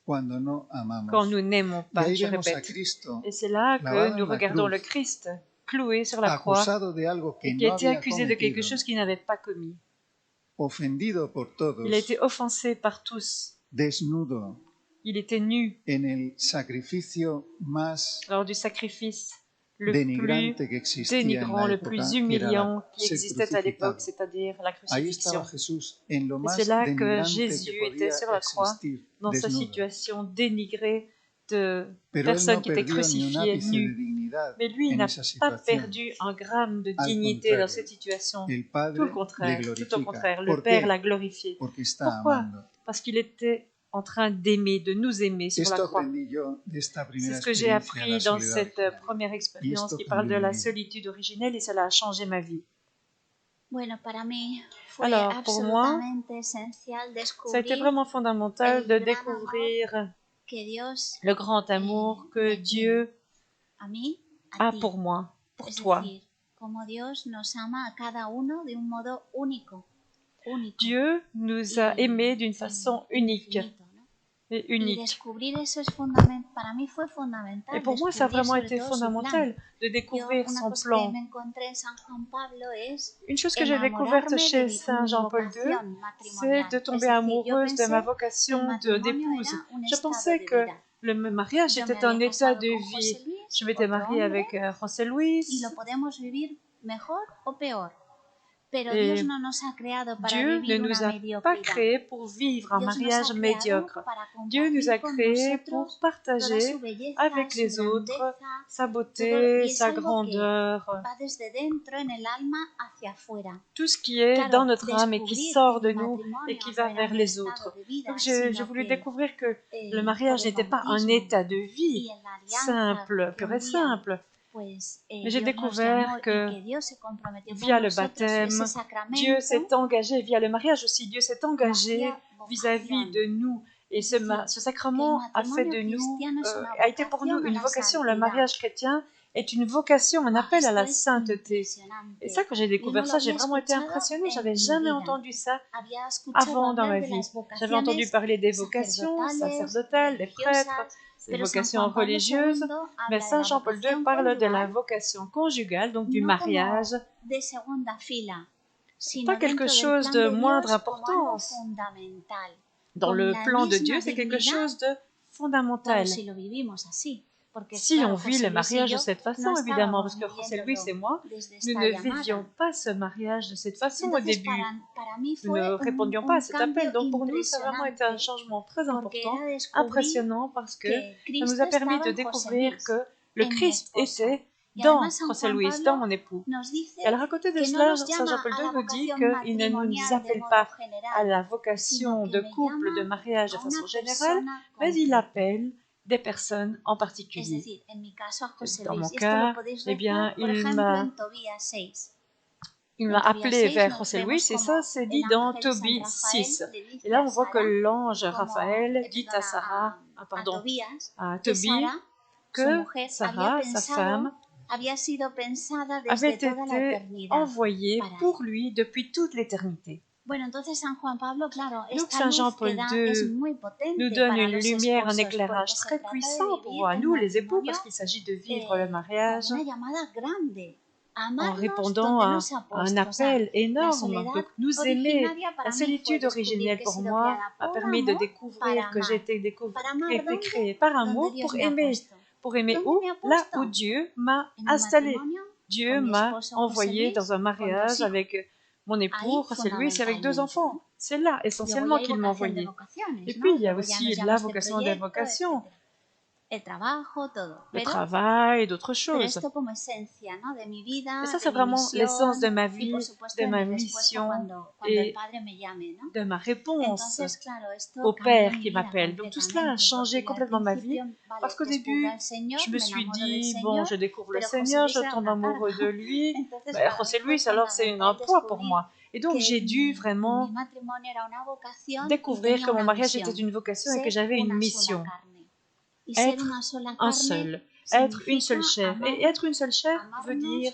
Cuando no Quand amamos. nous n'aimons Y pas, ahí je vemos a répète. Cristo Et c'est là que clavado nous en la regardons le cruz, Christ cloué sur la croix acusado de algo que et qui no a été había accusé de quelque cometido, chose qu'il n'avait pas commis. ofendido por Il a été todos, offensé par tous. desnudo, Il était nu en el sacrificio más lors du sacrifice le denigrante plus que existía en dénigrant, la le época, plus que era humiliant qui ser existait à l'époque, crucificado. c'est-à-dire la Ahí crucifixion. estaba Jesús, en lo Et más c'est là que denigrante Jésus que était podía sur la croix, existir, dans sa desnudo. situation dénigrée, de Pero él personnes no qui étaient perdió ni un crucifiées ápice de nues. dignidad Mais lui, il en n'a esa pas situación. perdu un gramme de Al dignité dans contrario, cette situation. el Tout le Padre le contraire, tout au glorifica. contraire. Le ¿Por Père qué? l'a glorifié. Porque está Pourquoi? amando. Parce qu'il était en train d'aimer, de nous aimer sur la Esto croix. aprendí yo de esta C'est primera ce que j'ai experiencia, la appris dans soledad cette original. première Y expérience esto qui parle de cambió mi la vida. solitude originelle et cela a changé ma vie. Bueno, para mí fue Alors, pour moi, absolutamente esencial ça a été descubrir vraiment fondamental de el gran découvrir que Dios le grand amour que me Dieu a mí, a a ti. pour moi, pour Es toi. decir, como Dios nos ama a cada uno de un modo único. Dieu nous a aimés d'une façon unique infinito, ¿no? et Y unique. descubrir eso es fundamental. Para mí fue fundamental. Et pour moi, ça a descubrir vraiment sobre été todo su fondamental plan. de Yo, découvrir una son cosa que plan. me encontré en San Juan Pablo es Une chose que j'ai découverte enamorarme chez de Saint mi Jean-Paul II, vocación c'est matrimonial. de Es tomber decir, yo amoureuse de ma pensé que el vocation matrimonio d'épouse. era un Je estado pensais de que vida. le mariage Yo me était un había état casado de con vie. José Luis, Je m'étais otro mariée hombre, avec José y Luis. lo podemos vivir mejor o peor. Pero Et Dios no nos ha creado para Dieu ne vivir nous una a pas mediocridad. créés pour vivre un Dios nos mariage ha creado médiocre. para Dieu nous a compartir con créés pour nosotros toda partager su belleza, avec su les autres grandeza, sa todo, beauté, y es sa algo que grandeur, va desde dentro en el alma hacia afuera. tout ce qui est Claro, dans notre âme et qui descubrir sort que de mi nous matrimonio et qui no va era vers un les estado autres. de vida, Donc j'ai sino voulu que découvrir que le por mariage el n'était pas un bautismo état de y vie en la alianza simple, que pur un et día simple. pues, Mais j'ai Dios nos découvert llamó y que que Dios se comprometió con via le nosotros, baptême, ese Dieu sacramento s'est engagé, via le mariage aussi, Dieu s'est engagé hacía vis-à-vis vocación. de nous. Et Es decir, ce que el sacrement a fait de matrimonio nous, cristiano es una a été pour nous vocación a une la vocation. Le santidad. mariage chrétien est une vocation, un appel à Esto la es sainteté. impresionante. Et ça, quand j'ai Yo no découvert lo ça, j'ai había vraiment été escuchado impressionnée. en J'avais mi jamais vida. entendu ça Había escuchado avant dans hablar ma de vie. las J'avais entendu vocaciones parler des vocations sacerdotales, des prêtres, des pero San vocations Juan Pablo religieuses, II mais habla de Saint la Jean-Paul II vocación parle de la conyugal, vocation conjugale, donc du no mariage, como de segunda fila, sino pas quelque dentro del chose plan de de moindre Dios como algo importance. fundamental, Dans con le la plan de misma Dieu, c'est quelque dignidad, chose de claro, fondamental. si lo vivimos así. Porque, Si claro, on vit José le Luis y mariage de yo cette façon, no évidemment, estábamos parce que José Luis et viviéndolo moi, desde nous esta ne llamada. vivions pas ce mariage de cette façon au Entonces, début. para mí Nous fue ne répondions pas à cet appel. cambio Donc pour nous, ça a vraiment été un impresionante, changement très porque important, era descubrir impressionnant, parce que que ça Cristo nous a permis estaba de en José découvrir Luis, que le en mi Christ esposo. était Y dans además San José Juan Luis, Pablo dans mon époux. nos dice Et alors à côté de que no cela, nos Saint llama Jean-Paul a II la nous dit vocación qu'il ne nous matrimonial de appelle modo pas à general, la sino vocation que de me couple, de llama mariage de a façon una générale, persona mais il concreta. appelle des personnes en Es particulier. decir, en mi caso a José Dans Luis. mon Y esto lo cas, podéis eh bien, rezar, por ejemplo, en Tobías 6. il En m'a Tobías appelé 6 vers nos José vemos Luis et como ça c'est dit el dans ángel San Tobie Rafael 6. le dice Et là a on voit que Sara, l'ange como, Raphaël dit perdona, à Sarah, a Tobías, à que Tobie, Sara, su que mujer, Sarah, había sa pensado, femme, había sido pensada avait desde toda la été eternidad envoyée para pour él. lui depuis toute l'éternité. Bueno, entonces San Juan Pablo, claro, Donc esta Saint luz que Jean-Paul da es II muy potente nous donne para une los lumière, un esposos, éclairage porque se très trata de puissant vivir pour el nous les époux matrimonio parce qu'il s'agit de vivre le mariage como una llamada grande, en amarnos répondant donde à no se ha un puesto. O sea, appel la énorme. soledad Donc nous aimer. originaria para La mí fue solitude descubrir originelle que he pour sido moi creada m'a por permis de amor découvrir para que amar. j'ai été Para amar été donde, créée par donde amour Dios pour me ha aimer. puesto. Pour aimer ¿Dónde où? me ha Là puesto? où Dieu m'a En un installé. matrimonio Dieu con mi m'a esposo José envoyé Luis, dans un con mariage 2 hijos. avec mon époux, Ahí José Luis, et avec 2 fundamentalmente, enfants. ¿no? C'est là Luego essentiellement ya hay qu'il m'a vocación de envoyé. vocaciones, Et ¿no? puis il y a Luego ya aussi nos la llama este vocation des proyecto, vocations, etcétera. El trabajo, todo. le Pero travail et d'autres choses. esto como esencia, ¿no? De mi vida, Et ça, de c'est mi vraiment l'essence de misión ma y vie, por supuesto de de ma mi respuesta mission cuando et el Padre me llame, ¿no? de ma réponse Entonces, claro, esto au cambió Père mi qui vida m'appelle. Donc tout cela a completamente, changé porque al complètement ma vie principio, vale, parce qu'au descubro début, al Señor, je me me suis enamoro del dit, bon, Señor, je découvre le pero José Seigneur, Luis je era tombe una amoureux de carga. lui. Entonces, Ben, para mí José fue Luis, alors c'est un fundamental poids pour descubrir moi. Et donc j'ai dû mi vraiment matrimonio era una vocación y découvrir tenía que mon una mariage était misión, une vocation et que ser j'avais une una sola mission. carne. Y ser Être una sola un carne seul, être une significa seule chair. Et amarnos, être une seule chair veut amarnos dire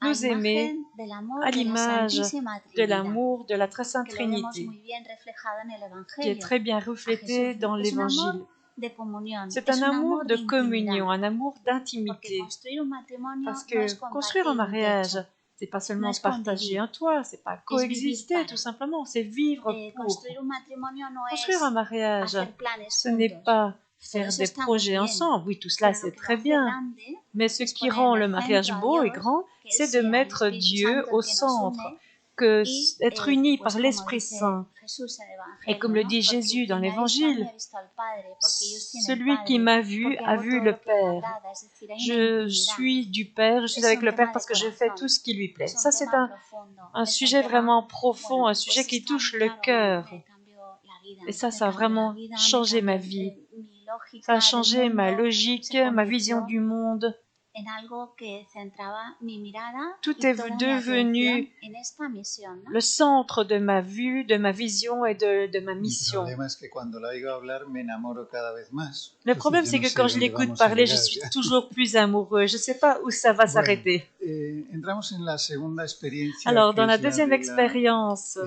a nous aimer imagen del amor à de la l'image Santísima de Trinidad, l'amour de la très sainte que lo vemos Trinité, muy bien reflejado en el qui est Evangelio, très bien a reflété Jesús. dans Es un amor l'Évangile. de comunión, C'est es un un amour amor de de communion, intimidad, un amour porque d'intimité. construir un matrimonio Parce no es que construire un compartir un mariage, techo, c'est pas no seulement es partager convivir, un toit, c'est pas es vivir coexister para. tout simplement, c'est vivre pour. Construir un matrimonio no Construire un es mariage, hacer planes ce n'est juntos. pas Todo faire eso des está muy projets bien, ensemble. Oui, tout cela pero lo c'est que lo très hace bien. grande Mais ce es qui poner rend en le el mariage centro a beau et Dios, grand, que c'est de sea el mettre Espíritu Dieu Santo au el que nos centre. une que Y, être unis pues par como l'Esprit dice Saint. Jesús en el Et comme Evangelio, le ¿no? dit Porque Jésus dans quien me ha visto a mí l'Évangile, ha visto al Padre, porque ellos tienen celui qui Padre, m'a vu porque a hago vu todo le lo que le Père. agrada, es decir, hay una Je intimidad. suis du Père, je suis Es avec un le Père tema parce de que je fais corazón, tout ce qui lui plaît. es un Ça, c'est tema profundo, un es un sujet tema, vraiment profond, bueno, un sujet pues qui está muy touche le claro, cœur. me cambió la vida, Et ça me a cambió la vraiment vida, me changé ma cambió vie. mi lógica Ça a del changé ma mundo, logique, se ma vision convirtió du monde. en algo que centraba mi mirada Tout y est toda mi devenu atención en esta misión, ¿no? le centre de ma vue, de ma vision et de ma Mi mission. problema es que cuando la oigo hablar me enamoro cada vez más. Le Entonces problème, yo c'est no que sé quand je dónde l'écoute vamos a parler, je llegar suis ya. toujours plus amoureux. Je ne sais pas où ça va Bueno, s'arrêter. entramos en la segunda experiencia, Alors, que dans la es la deuxième de la expérience,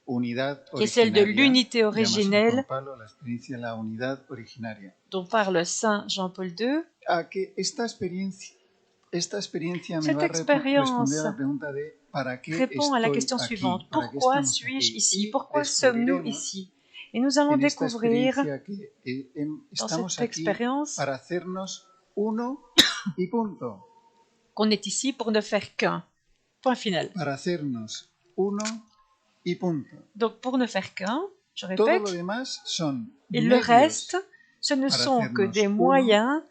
unidad qui est celle de originaria, l'unité llama San originelle, Juan Pablo la experiencia de la unidad originaria. dont parle Saint Jean-Paul II, A que esta experiencia me cette va a responder expérience a la pregunta de ¿para qué répond à la estoy question aquí? suivante. ¿Para qué Pourquoi estamos suis-je aquí? ici? Y Pourquoi sommes-nous descubriremos ici? Et nous allons en esta découvrir experiencia que dans estamos cette aquí expérience para hacernos uno y punto. qu'on est ici pour ne faire qu'un. Point final. Para hacernos uno y punto. Donc, pour ne faire qu'un, je Todo lo répète, demás son et le medios reste, ce ne para sont que hacernos des uno, moyens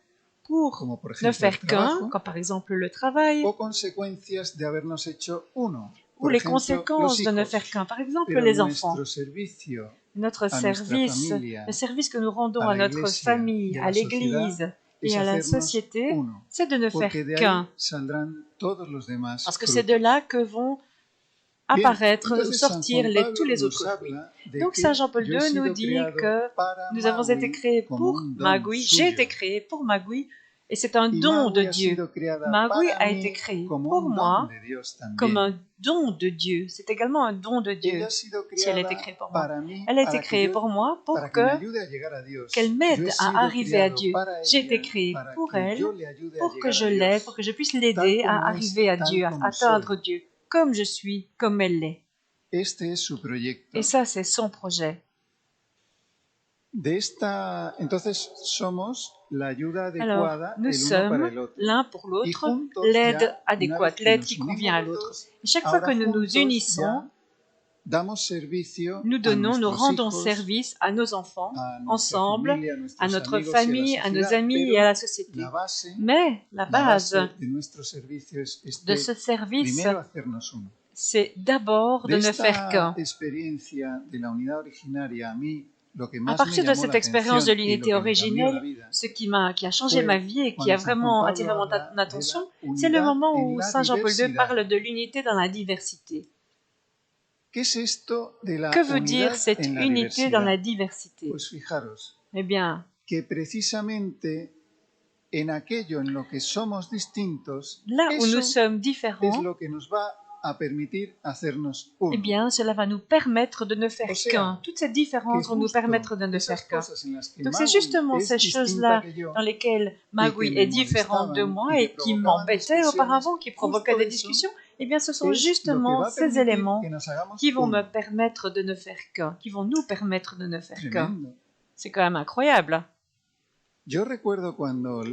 pour como por ne ejemplo el faire qu'un, trabajo, comme par exemple le travail, o consecuencias de habernos hecho uno. ou Por les ejemplo, los conséquences de ne hijos. faire qu'un, par exemple Pero les enfants. nuestro servicio Notre a nuestra service, familia, le service que nous rendons a à la notre iglesia famille, y a à la l'Église sociedad et es à la hacernos société, uno. c'est de ne Porque faire de ahí qu'un. saldrán todos los demás Parce que c'est de frutos. là que vont Bien, apparaître ou entonces San sortir Juan Pablo tous les nos autres fruits. habla de Donc que Saint Jean-Paul yo he II nous sido dit creado que para nous avons été Magui créés como pour un don Magui. J'ai été suyo. créé pour Magui et c'est un Y don de Magui ha Dieu. sido creada Magui para a été mí créé como pour un moi don de Dios comme también. un don de Dieu. C'est également un don de Dieu Ella ha sido si elle a été creada créée pour moi. para mí, Elle a été para que créée yo, pour moi pour para que me que ayude a llegar a Dios. qu'elle Yo he m'aide à sido arriver à creado Dieu. para J'ai été ella, créé para pour que elle, yo le ayude a pour que llegar je a l'aide, Dios. pour que je puisse Tal l'aider à como es, arriver à tal Dieu, à como atteindre soy. Dieu, comme je suis, comme elle l'est. Este es su proyecto. Et ça, c'est son projet. Entonces somos la ayuda Alors, adecuada nous el uno para sommes el otro. l'un pour Y l'autre juntos l'aide ya, una adéquate, vez que l'aide nos qui unimos convient à los l'autre. dos, Et chaque fois que ahora nous nous juntos unissons, ya damos servicio nous a donnons, nous nuestros rendons hijos, service à nos enfants, a nuestra ensemble, familia, a à nuestros notre amigos y a la famille, à nos sociedad, amis pero et à la société. la base, Mais la la base base de nuestro servicio es de ce service, primero hacernos uno. c'est d'abord de De ne faire qu'un. esta experiencia de la unidad originaria, a mí lo que À más me partir de llamó cette la expérience de atención y lo l'unité que me cambió la originelle, vida ce qui a changé fue ma vie et qui cuando a San Juan vraiment Pablo attiré mon habla de attention, la c'est le unidad moment en où la Saint Jean-Paul II diversidad. parle de l'unité dans la diversité. ¿Qué es esto de la Que veut dire unidad cette en la unité dans la diversidad? diversité? Pues fijaros Eh bien, que precisamente en aquello en lo que somos distintos, là où nous eso sommes es différents, lo que nos va a permitir hacernos uno. eh bien, cela va nous permettre de ne faire O sea, qu'un. Toutes ces Que différences vont nous justo permettre de ne esas faire qu'un. cosas en las que Donc c'est Magui justement es ces distinta choses-là que yo dans lesquelles y que Magui me est différente de molestaban moi y et que qui provocaban m'embêtaient auparavant, qui discusiones, provoquaient justo des eso discussions, eh bien ce sont es lo que justement va a ces permitir éléments que nos hagamos qui vont me uno. permettre de ne faire qu'un, qui vont nous permettre de ne faire qu'un. Tremendo. C'est quand même incroyable. Yo recuerdo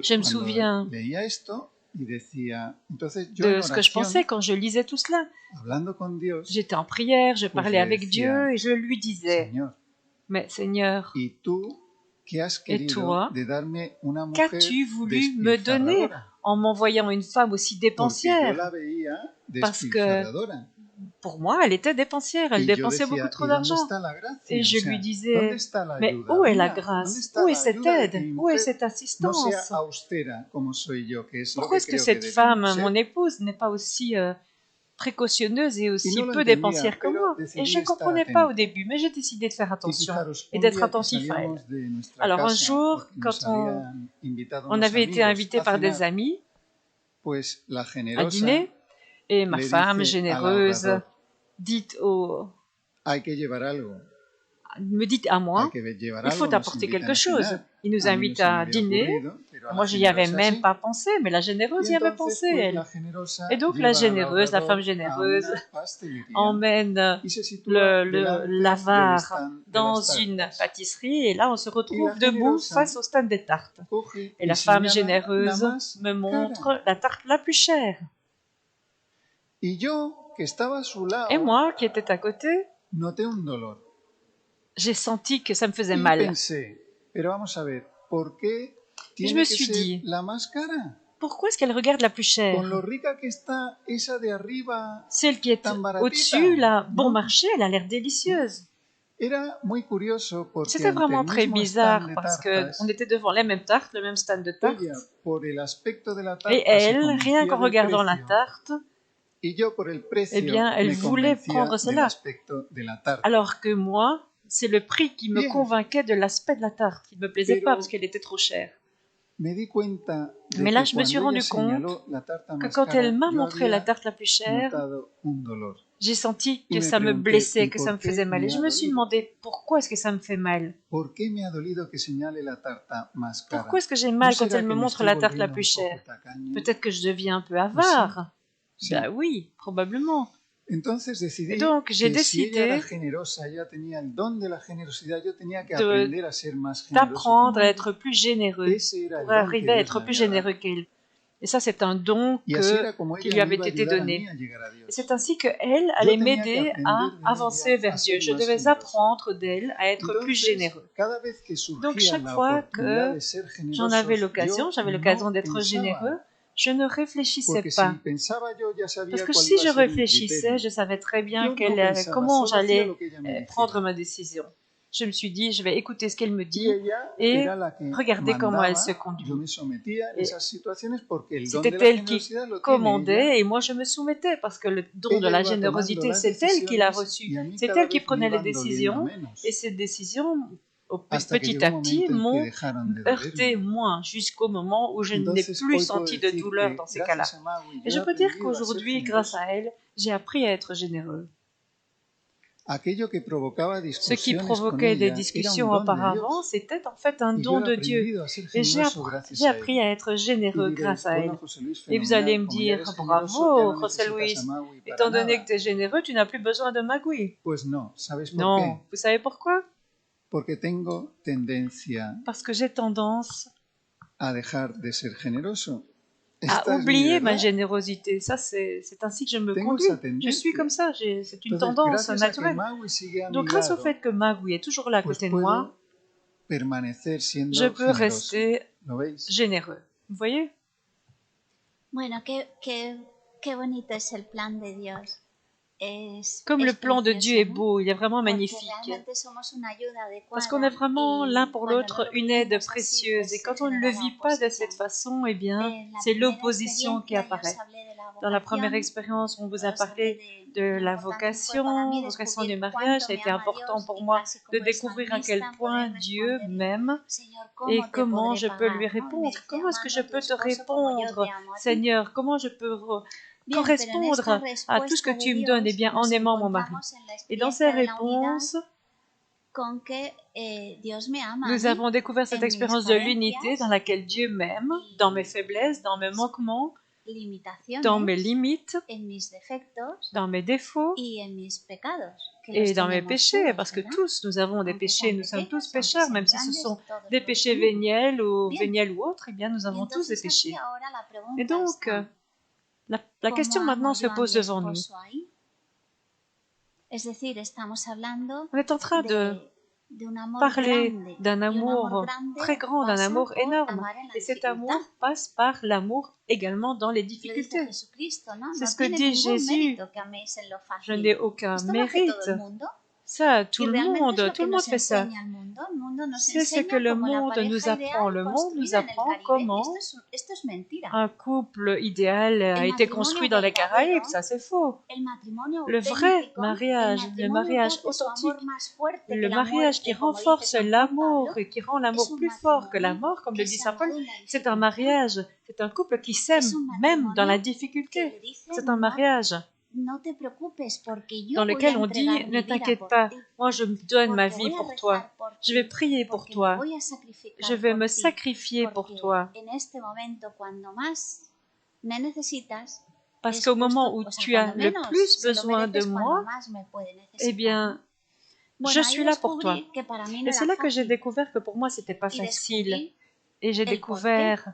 Je me souviens leía esto y decía, entonces yo de en ce que je oración, pensais quand je lisais tout cela. hablando con Dios, J'étais en prière, je parlais le avec decía, Dieu et je lui disais, Señor, mais Seigneur, y tú que has Et querido toi, de darme una mujer qu'as-tu voulu me donner despilfarradora, en m'envoyant une femme aussi porque yo dépensière? la veía Parce que despilfarradora. pour moi, elle était dépensière, elle Y yo dépensait beaucoup decía, trop ¿y dónde d'argent. está la gracia? Et je O sea, lui ¿dónde disais, está la mais ayuda où est la mía? ¿Dónde grâce? está Où est la cette ayuda de aide? que mi Où est mujer cette no assistance? sea austera como soy yo, que es lo Pourquoi que est-ce que creo que cette debemos femme, ser? mon épouse, n'est pas aussi précautionneuse et Y aussi no lo peu entendía, dépensière que pero moi? Et decidí je ne estar comprenais pas au atento. début, mais j'ai décidé de faire Y attention fijaros, et un d'être día que attentif à elle. salíamos de nuestra Alors un casa, jour, porque nos quand habían invitado on unos avait été amigos invité a par des cenar, amis pues la à generosa dîner, et ma le femme dice al généreuse ahorrador, dit au hay que llevar algo, me dit à hay moi, que llevar il algo, faut nos apporter invitan quelque a chose. cenar. Il nous A mí no invite se me à había dîner. ocurrido, pero a la Moi, je n'y avais generosa même sí. pas pensé, mais la Y généreuse y avait entonces, pensé, pues elle. la generosa Et donc, la lleva al généreuse, la femme ahorrador a généreuse, una pastelería emmène y se sitúa delante del l'avare stand de dans las une tartas. pâtisserie, et là, on se Y retrouve la debout generosa face au stand des tartes. coge Et y la femme señala la généreuse más me montre cara. la tarte la plus chère. Y yo, que estaba a su lado, Et moi, qui étais à côté, noté un dolor. j'ai senti que ça me faisait Y mal. pensé, pero vamos a ver, ¿por qué Je tiene me que suis ser dit, la más cara? pourquoi est-ce qu'elle regarde la plus Con lo chère? rica que está esa de arriba, Celle qui est tan au-dessus, baratita, là, bon ¿no? marché, elle a l'air délicieuse. Era muy curioso porque C'était ante vraiment el très mismo stand bizarre de parce qu'on tartas, était devant les mêmes tartes, le même stand de tartes. ella por el aspecto de la Et tarta se elle, rien convencía qu'en del regardant la precio tarte, y yo por el eh precio bien, elle me voulait convencía prendre del cela. aspecto de la tarta. Alors que moi, c'est le prix qui me Bien, convainquait de l'aspect de la tarte, qui ne me plaisait pas parce pero qu'elle était trop chère. me di cuenta de Mais là, que je me suis cuando ella rendu compte señaló la tarta que más quand elle cara, m'a yo montré la había tarte la plus chère, notado un dolor. j'ai senti Y que me ça me pregunté, blessait, ¿y que ça por me faisait qué mal. Et me je ha me suis dolido? demandé pourquoi est-ce que ça me fait mal? ¿Por qué me ha dolido que señale la tarta más cara? Pourquoi est-ce que j'ai ¿No mal quand será elle me que me montre estoy la tarte la volviendo plus un poco chère? tacaño? Peut-être que je deviens un peu Pues avare. sí. Ben oui, probablement. Entonces Et decidí donc, j'ai que si ella era décidé generosa, ella tenía el don de la generosidad, yo tenía que de aprender a ser más generoso d'apprendre como à ella. être plus généreux Ese era pour el don que arriver à Dios être me plus había dado. généreux qu'elle. Et ça, c'est un don Y así era como qui ella lui me avait iba a été ayudar a mí donné. a llegar a Et Dios. c'est ainsi qu'elle Yo allait tenía que m'aider à aprender de avancer ella vers a Dieu. ser Je más devais generoso. apprendre d'elle à être plus Entonces, généreux. cada vez que Donc, surgía chaque la fois oportunidad que de ser j'en avais generosos, j'avais yo l'occasion no d'être généreux, pensaba. je ne réfléchissais Porque pas. si pensaba yo ya Parce sabía que cuál si iba a je ser mi réfléchissais, criterio. je savais très bien Yo no pensaba, comment solo hacía j'allais lo que ella me prendre dijera. ma décision. Je me suis dit, je vais écouter ce qu'elle me Y dit ella et era la que regarder comment elle se mandaba, yo conduit. me sometía en Et esas situaciones porque el don de c'était la elle qui generosidad lo tiene ella. commandait et moi je me soumettais parce que le don de Ella la iba tomando générosité, las c'est elle qui l'a decisiones reçu. y a mí C'est cada elle qui vez me prenait les iban doliendo décisions menos. et ces décisions, Hasta que petit llegó à un petit, momento en que m'ont dejaron de heurté dolerme. moins jusqu'au moment où je n'ai Entonces plus hoy puedo senti de decir douleur que dans ces cas-là. gracias a Maui Et yo je he peux dire aprendido a ser qu'aujourd'hui, grâce generoso. à elle, j'ai appris à être généreux. Aquello que provocaba Ce qui discusiones con provoquait des ella era un discussions don de auparavant, Dios. c'était en fait un Y yo don he de Dieu. aprendido a ser Et generoso gracias j'ai a appris ella. à être Y généreux grâce diréis, à bueno, elle. José Luis, Et vous allez fenomenal, me como ya dire, eres generoso, ya bravo, no José necesitas a Luis, Maui para étant donné que nada. tu es généreux, tu n'as plus besoin de magouille. Pues no, ¿sabes por Non, qué? vous savez pourquoi? Porque tengo tendencia Parce que j'ai tendance a dejar de ser generoso. à Esta es mi oublier ma verdad. générosité. Ça, c'est ainsi que je me Tengo conduis. esa Je suis comme tendencia. ça, c'est une Entonces, tendance gracias a que naturelle. Maui sigue a Donc, mi grâce au lado, fait que Magui est toujours là à pues côté de moi, puedo permanecer je siendo peux generoso. rester ¿Lo veis? généreux. Vous voyez? Bueno, qué bonito es el plan de Dios. Comme le Es plan de Dieu est precioso, ¿no? beau, il est vraiment Porque magnifique. realmente somos una ayuda Parce qu'on est adecuada vraiment l'un y pour cuando no l'autre lo une aide vivimos así, précieuse. pues Et se quand on ne le genera la vit pas de oposición. cette façon, eh bien, La c'est primera l'opposition qui experiencia, yo os apparaît. hablé de la Dans la première vocación, expérience, on vous a os hablé parlé de de la lo importante fue para mí vocation du descubrir mariage. cuánto Ça a me été ama important Dios pour y moi casi de como el découvrir à quel salmista point poder Dieu responderle, m'aime Señor, et ¿cómo te comment podré je peux lui pagar? ¿no? Y me répondre. dice, Comment est-ce que je amando a tu peux te esposo como yo répondre, te amo a ti. Seigneur? Comment je peux Bien, pero en esta correspondre à tout ce que respuesta de tu me donnes? Eh Dios bien, en nos aimant mon mari. encontramos en la Et dans ces experiencia de la unidad réponses, con que Dios me ama a nous mí avons découvert cette en mis expérience de l'unité carencias dans laquelle Dieu m'aime, dans mes faiblesses, dans mes manquements, dans mes limitaciones, limites, en mis defectos dans mes défauts y en mis pecados, que los et dans mes tenemos péchés, todos, parce que ¿verdad? tous, nous avons des Aunque péchés, sean nous sommes tous pequeños, aunque pécheurs, sean même si ce grandes, sont todos des los péchés tenemos. véniels ou Bien. véniels ou autres, eh bien, nous Y avons tous des entonces aquí péchés. ahora la Et pregunta donc, está, la question ¿cómo maintenant amo se yo a pose mi devant nous. esposo ahí? Es decir, estamos hablando On est en train de de un amor parler grande. d'un Y un amor amour grande très grand, d'un pasa amour por énorme. amar en la Et cet dificultad. amour passe par l'amour également dans les Lo dice difficultés. Jesucristo, ¿no? C'est No ce que tiene dit ningún Jésus. mérito que améis en lo Je fácil. n'ai aucun Esto lo hace todo mérite. el mundo. Ça, tout Y le realmente es monde lo que nos fait ça. enseña el mundo. El mundo nos C'est ce que enseña le como la monde nous pareja apprend. ideal Le monde nous construida en el apprend Caribe. comment Esto es mentira. un couple idéal a El été matrimonio construit dans les verdadero, Caraïbes. Ça, c'est faux. el matrimonio Le vrai auténtico, mariage, el le matrimonio que mariage hace su amor authentique, más fuerte que le la mariage qui muerte, como dice renforce San Juan l'amour Pablo, et qui rend es l'amour un plus fort que la matrimonio mort, comme que le dit se Saint Paul, amado en la c'est un dificultad. mariage, c'est un couple qui s'aime Es un même dans la matrimonio que difficulté. le dice, C'est un no, mariage no te preocupes porque yo dans voy a lequel on dit entregar ne mi vida t'inquiète por pas, ti, moi je me donne ma porque vie voy a pour toi, rezar por je vais ti, prier pour porque me toi, voy a sacrificar je vais por me ti, sacrifier pour porque toi. en este momento cuando más me necesitas Parce es qu'au justo, moment où o sea, tu as cuando le menos plus se lo besoin de mereces, cuando moi, más me puede necesitar, eh bien, ¿no? Bueno, je ahí suis là pour toi. descubrí que para mí no Et c'est era là que j'ai fácil découvert que pour moi, c'était pas y facile. descubrí Et j'ai el porqué. découvert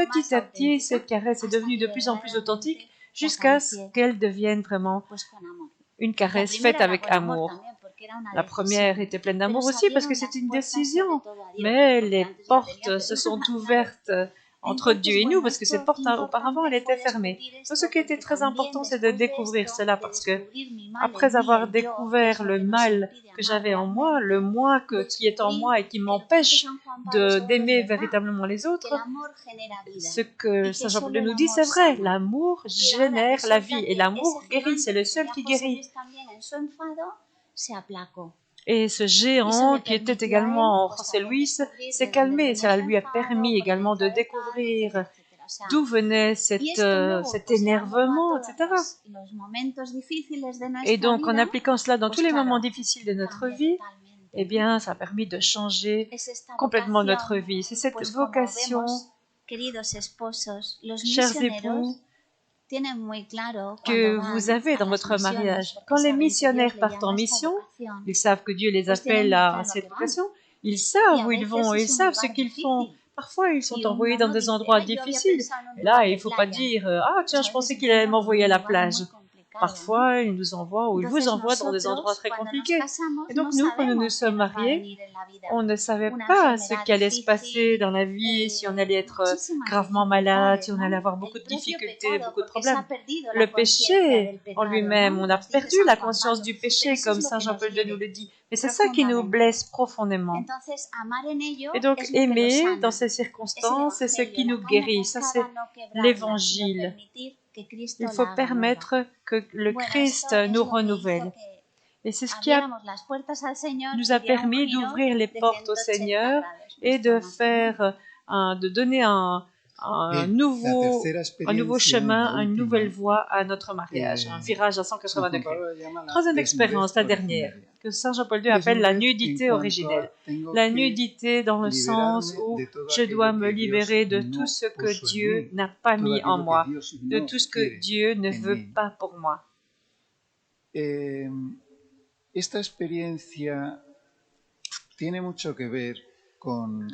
petit à petit, cette caresse est devenue de plus en plus authentique jusqu'à ce qu'elle devienne vraiment une caresse faite avec amour. La première était pleine d'amour aussi parce que c'est une décision, mais les portes se sont ouvertes entre Dieu et nous, parce que cette porte, auparavant, elle était fermée. Donc, ce qui était très important, c'est de découvrir cela, parce que après avoir découvert le mal que j'avais en moi, le moi qui est en moi et qui m'empêche d'aimer véritablement les autres, ce que Saint Jean-Paul II nous dit, c'est vrai, l'amour génère la vie et l'amour guérit, c'est le seul qui guérit. Et ce géant qui était également José Luis s'est calmé, ça lui a permis également de découvrir d'où venait cet énervement, etc. Et donc, en appliquant cela dans tous les moments difficiles de notre vie, eh bien, ça a permis de changer complètement notre vie. C'est cette vocation, chers époux, que vous avez dans votre mariage. Quand les missionnaires partent en mission, ils savent que Dieu les appelle à cette vocation, ils savent où ils vont, ils savent ce qu'ils font. Parfois, ils sont envoyés dans des endroits difficiles. Et là, il ne faut pas dire « Ah, tiens, je pensais qu'il allait m'envoyer à la plage ». Parfois, il nous envoie ou il vous envoie dans des endroits très compliqués. Et donc, nous, quand nous nous sommes mariés, on ne savait pas ce qui allait se passer dans la vie, si on allait être gravement malade, si on allait avoir beaucoup de difficultés, beaucoup de problèmes. Le péché en lui-même, on a perdu la conscience du péché, comme Saint Jean-Paul II nous le dit. Mais c'est ça qui nous blesse profondément. Et donc, aimer dans ces circonstances, c'est ce qui nous guérit. Ça, c'est l'Évangile. Il faut permettre que le Christ nous renouvelle. Et c'est ce qui nous a permis d'ouvrir les portes au Seigneur et de donner un nouveau chemin, une nouvelle voie à notre mariage, un virage à 180 degrés. Troisième expérience, la dernière, que Saint Jean-Paul II appelle la nudité originelle. La nudité dans le sens où je dois me libérer de tout ce que Dieu n'a pas mis en moi, de tout ce que Dieu ne veut pas pour moi.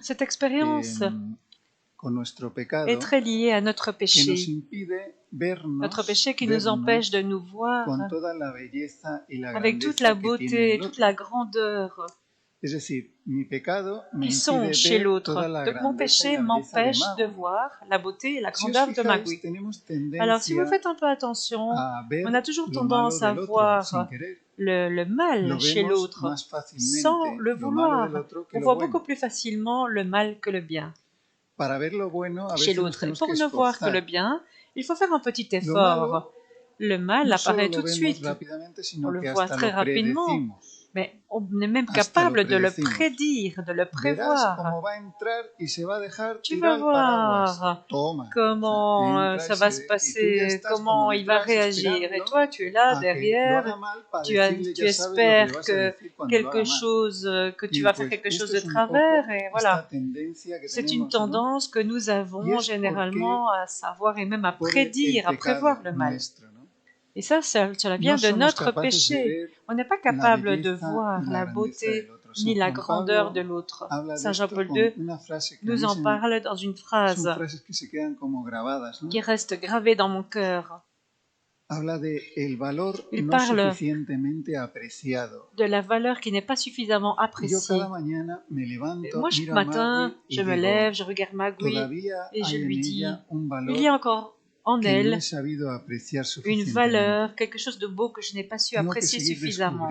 Cette expérience est très liée à notre péché. Notre péché qui nous empêche de nous voir avec toute la beauté, toute la grandeur qui sont chez l'autre. Donc mon péché m'empêche de voir la beauté et la grandeur de Magui. Alors si vous faites un peu attention, on a toujours tendance à voir le mal chez l'autre sans le vouloir. On voit beaucoup plus facilement le mal que le bien chez l'autre. Pour ne voir que le bien, il faut faire un petit effort. Le mal apparaît tout de suite. On le voit très rapidement. Mais on est même capable de le prédire, de le prévoir. Tu vas voir comment ça va se passer, comment il va réagir. Et toi, tu es là derrière, tu espères que tu vas faire quelque chose de travers. Et voilà, c'est une tendance que nous avons généralement à savoir et même à prédire, à prévoir le mal. Et ça, cela vient de notre péché. On n'est pas capable de voir la beauté ni la grandeur de l'autre. Saint Jean-Paul II nous en parle dans une phrase qui reste gravée dans mon cœur. Il parle de la valeur qui n'est pas suffisamment appréciée. Moi, chaque matin, je me lève, je regarde Magui et je lui dis, il y a encore en elle une valeur, quelque chose de beau que je n'ai pas su apprécier suffisamment.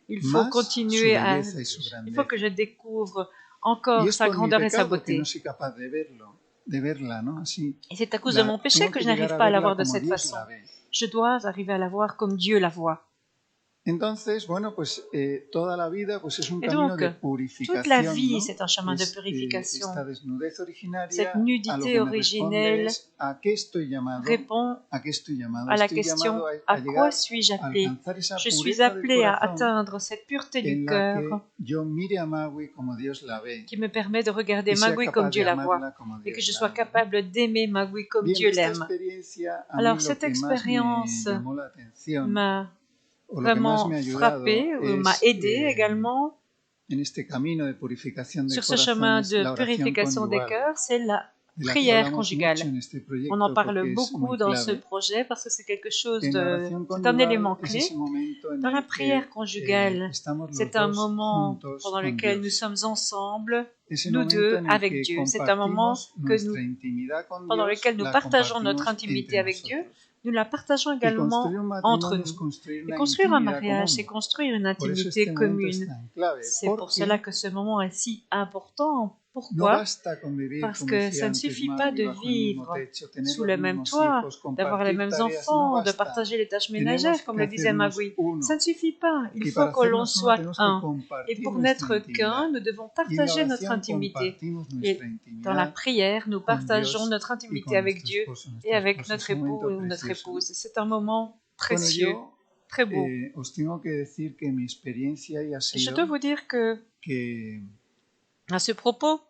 Il faut continuer il faut que je découvre encore sa grandeur et sa beauté. Et c'est à cause de mon péché que je n'arrive pas à la voir de cette façon. Je dois arriver à la voir comme Dieu la voit. Et donc, toute la vie, c'est un chemin de purification. Cette nudité originelle répond à la question « À quoi suis-je appelé ?» Je suis appelé à atteindre cette pureté du cœur qui me permet de regarder Magui comme Dieu la voit et que je sois capable d'aimer Magui comme Dieu l'aime. Alors, cette expérience m'a vraiment frappé, m'a aidé également sur ce chemin de purification des cœurs, c'est de la que prière hablamos conjugale. mucho en este On en proyecto parle porque es beaucoup muy dans ce clave. projet parce que c'est quelque chose En la de, oración c'est un élément conyugal es clé. ese momento en Dans la el prière que conjugale, estamos los c'est un dos moment juntos pendant con lequel nous Dios. sommes ensemble, Ese nous momento deux, en el avec que Dieu. C'est un moment compartimos que nuestra intimidad con pendant Dios, lequel nous la partageons notre compartimos intimité entre avec Dieu. nosotros. Nous la partageons Y également construir un entre matrimonio es nous. construir Et una construire un intimidad mariage, c'est común. construire une Por eso intimité este momento es commune. tan clave, C'est pour porque cela que ce moment est si important. no Pourquoi? basta con vivir, Parce como que decía ça ne antes suffit pas Magui, de bajo el mismo vivre techo, tener sous los le même mismos toit, hijos, d'avoir les compartir mêmes tareas, no enfants, de basta. partager les tâches Tenemos ménagères, comme que le disait hacernos Magui. uno. Ça ne suffit pas. Il Y faut para que l'on hacernos uno soit tenemos que un. Et compartir pour nuestra n'être qu'un, intimidad. nous devons Y en la partager notre oración intimité. compartimos Et nuestra dans la intimidad prière, nous con partageons Dios notre y intimité con avec nuestro Dieu esposo, et nuestra avec esposa. notre Es un époux momento ou notre precioso. épouse. C'est un moment Bueno, précieux, yo très beau. os tengo que decir que mi experiencia ha Je dois sido vous dire que, que à ce propos,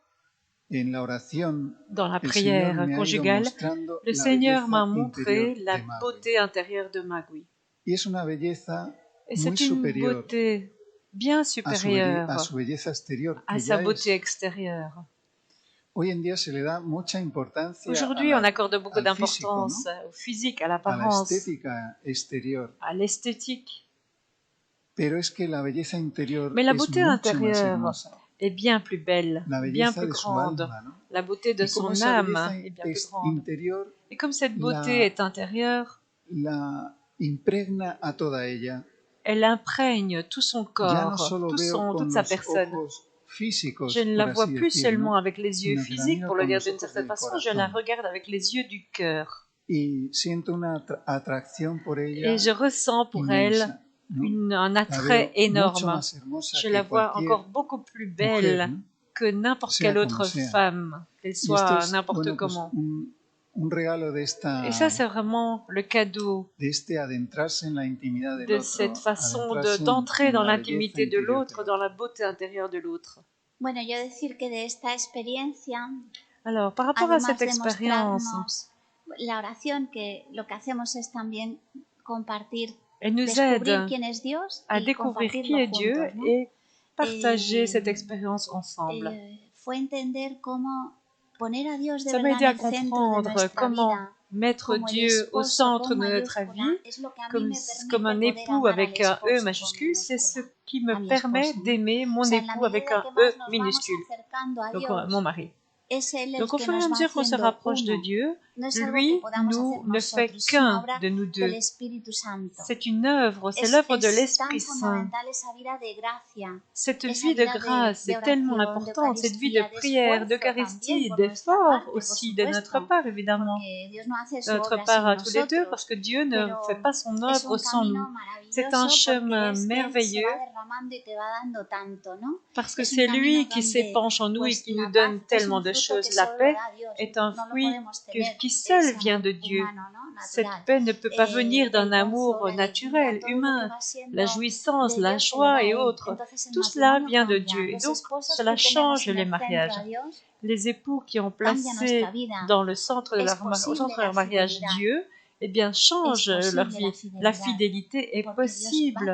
en la oración dans la el Señor prière me ha ido conjugale, mostrando le la Seigneur m'a belleza montré interior la de Magui. beauté intérieure de Magui. Y es una belleza Et muy c'est une superior beauté bien a supérieure su belleza exterior, à que sa ya beauté es. extérieure. Hoy en día se le da mucha importancia Aujourd'hui, on accorde beaucoup al físico, ¿no? d'importance au physique, à A la l'apparence, estética exterior. à l'esthétique. Pero es que la belleza interior Mais la es beauté mucho más intérieure hermosa. est bien plus belle, La bien belleza plus de su grande. alma, ¿no? La beauté de Y como son esa âme belleza est bien plus es grande. interior, Et comme cette beauté la, est intérieure, la impregna a toda ella. elle imprègne tout son Ya no corps, solo veo toute con sa los personne. ojos físicos, Je ne la por vois así plus decir, seulement ¿no? avec les yeux Sino que la physiques, miro pour le con dire los d'une ojos certaine del façon, je la corazón. regarde avec les yeux du cœur. Y siento una atracción por Et ella je ressens pour elle inmensa, ¿no? un La attrait veo mucho énorme. más hermosa Je que la vois cualquier encore beaucoup plus mujer, belle ¿no? que n'importe Sea quelle como autre sea. femme, qu'elle Y esto soit es, n'importe bueno, pues comment. un regalo Et ça, c'est vraiment le cadeau de este adentrarse en la intimidad del de otro, cette façon adentrarse d'entrer dans la belleza l'intimité de interior del l'autre, otro. dans la beauté intérieure de l'autre. Bueno, yo decir que de esta experiencia, Alors, par rapport à además cette de expérience, mostrarnos la oración, que lo que hacemos es también compartir, elle nous descubrir aide quién es Dios à y découvrir qui compartirlo est Dieu juntos, ¿no? et partager Eh, cette expérience ensemble. Fue entender cómo poner a Dios de Ça m'a verdad aidé en à el centro de comprendre nuestra comment vida, mettre como el Dieu au esposo centre con de notre mayúscula, vie, es lo que a mí comme, me permite comme un poder époux amar al avec un esposo E con majuscule, c'est ce minúscula, qui a me mi permet esposo, ¿no? d'aimer mon O sea, en la époux avec medida un que E más nos vamos minuscule, acercando a donc Dios, mon mari. es Él el Donc au que fur et à nos va mesure qu'on se haciendo rapproche de uno. Dieu, No es algo que lui podamos hacer ne fait nosotros, es qu'un una obra de nous deux. del Espíritu Santo. C'est une œuvre, c'est l'œuvre de Es l'Esprit tan Saint. fundamental esa vida de gracia, Cette esa vie de vida grâce de est tellement oración, de importante, cette vie de Eucaristía, de prière, esfuerzo d'Eucharistie, también por nuestra d'effort parte, por aussi de notre supuesto, part, évidemment. porque Dios no hace De su notre obra part sin à tous les deux, parce nosotros, que Dieu ne pero fait pas son es œuvre un sans nous. camino C'est un maravilloso porque chemin es Él se merveilleux va derramando y te va dando tanto, ¿no? parce que Es un c'est camino lui qui donde s'épanche en nous et pues qui la nous donne paz es tellement un de fruto que choses. La solo paix lo da Dios, est un no lo fruit podemos tener, qui seul ese vient amor de Dieu. humano, ¿no? Cette Natural. paix ne peut pas venir d'un El amour gozo, la naturel, alegría, todo lo humain. que va siendo La jouissance, de la Dios se lo da joie a et Él. autres. Entonces el Tout cela matrimonio vient de cambia. Dieu. Et Los donc, esposos cela que tenemos change en les el centro mariages. a Dios Les époux qui ont cambia nuestra placé vida. dans le centre de Es au posible centre de la leur mariage fidelidad. Dieu, eh bien, Es changent leur posible vie. la La fidelidad. fidélité est Porque Dios va possible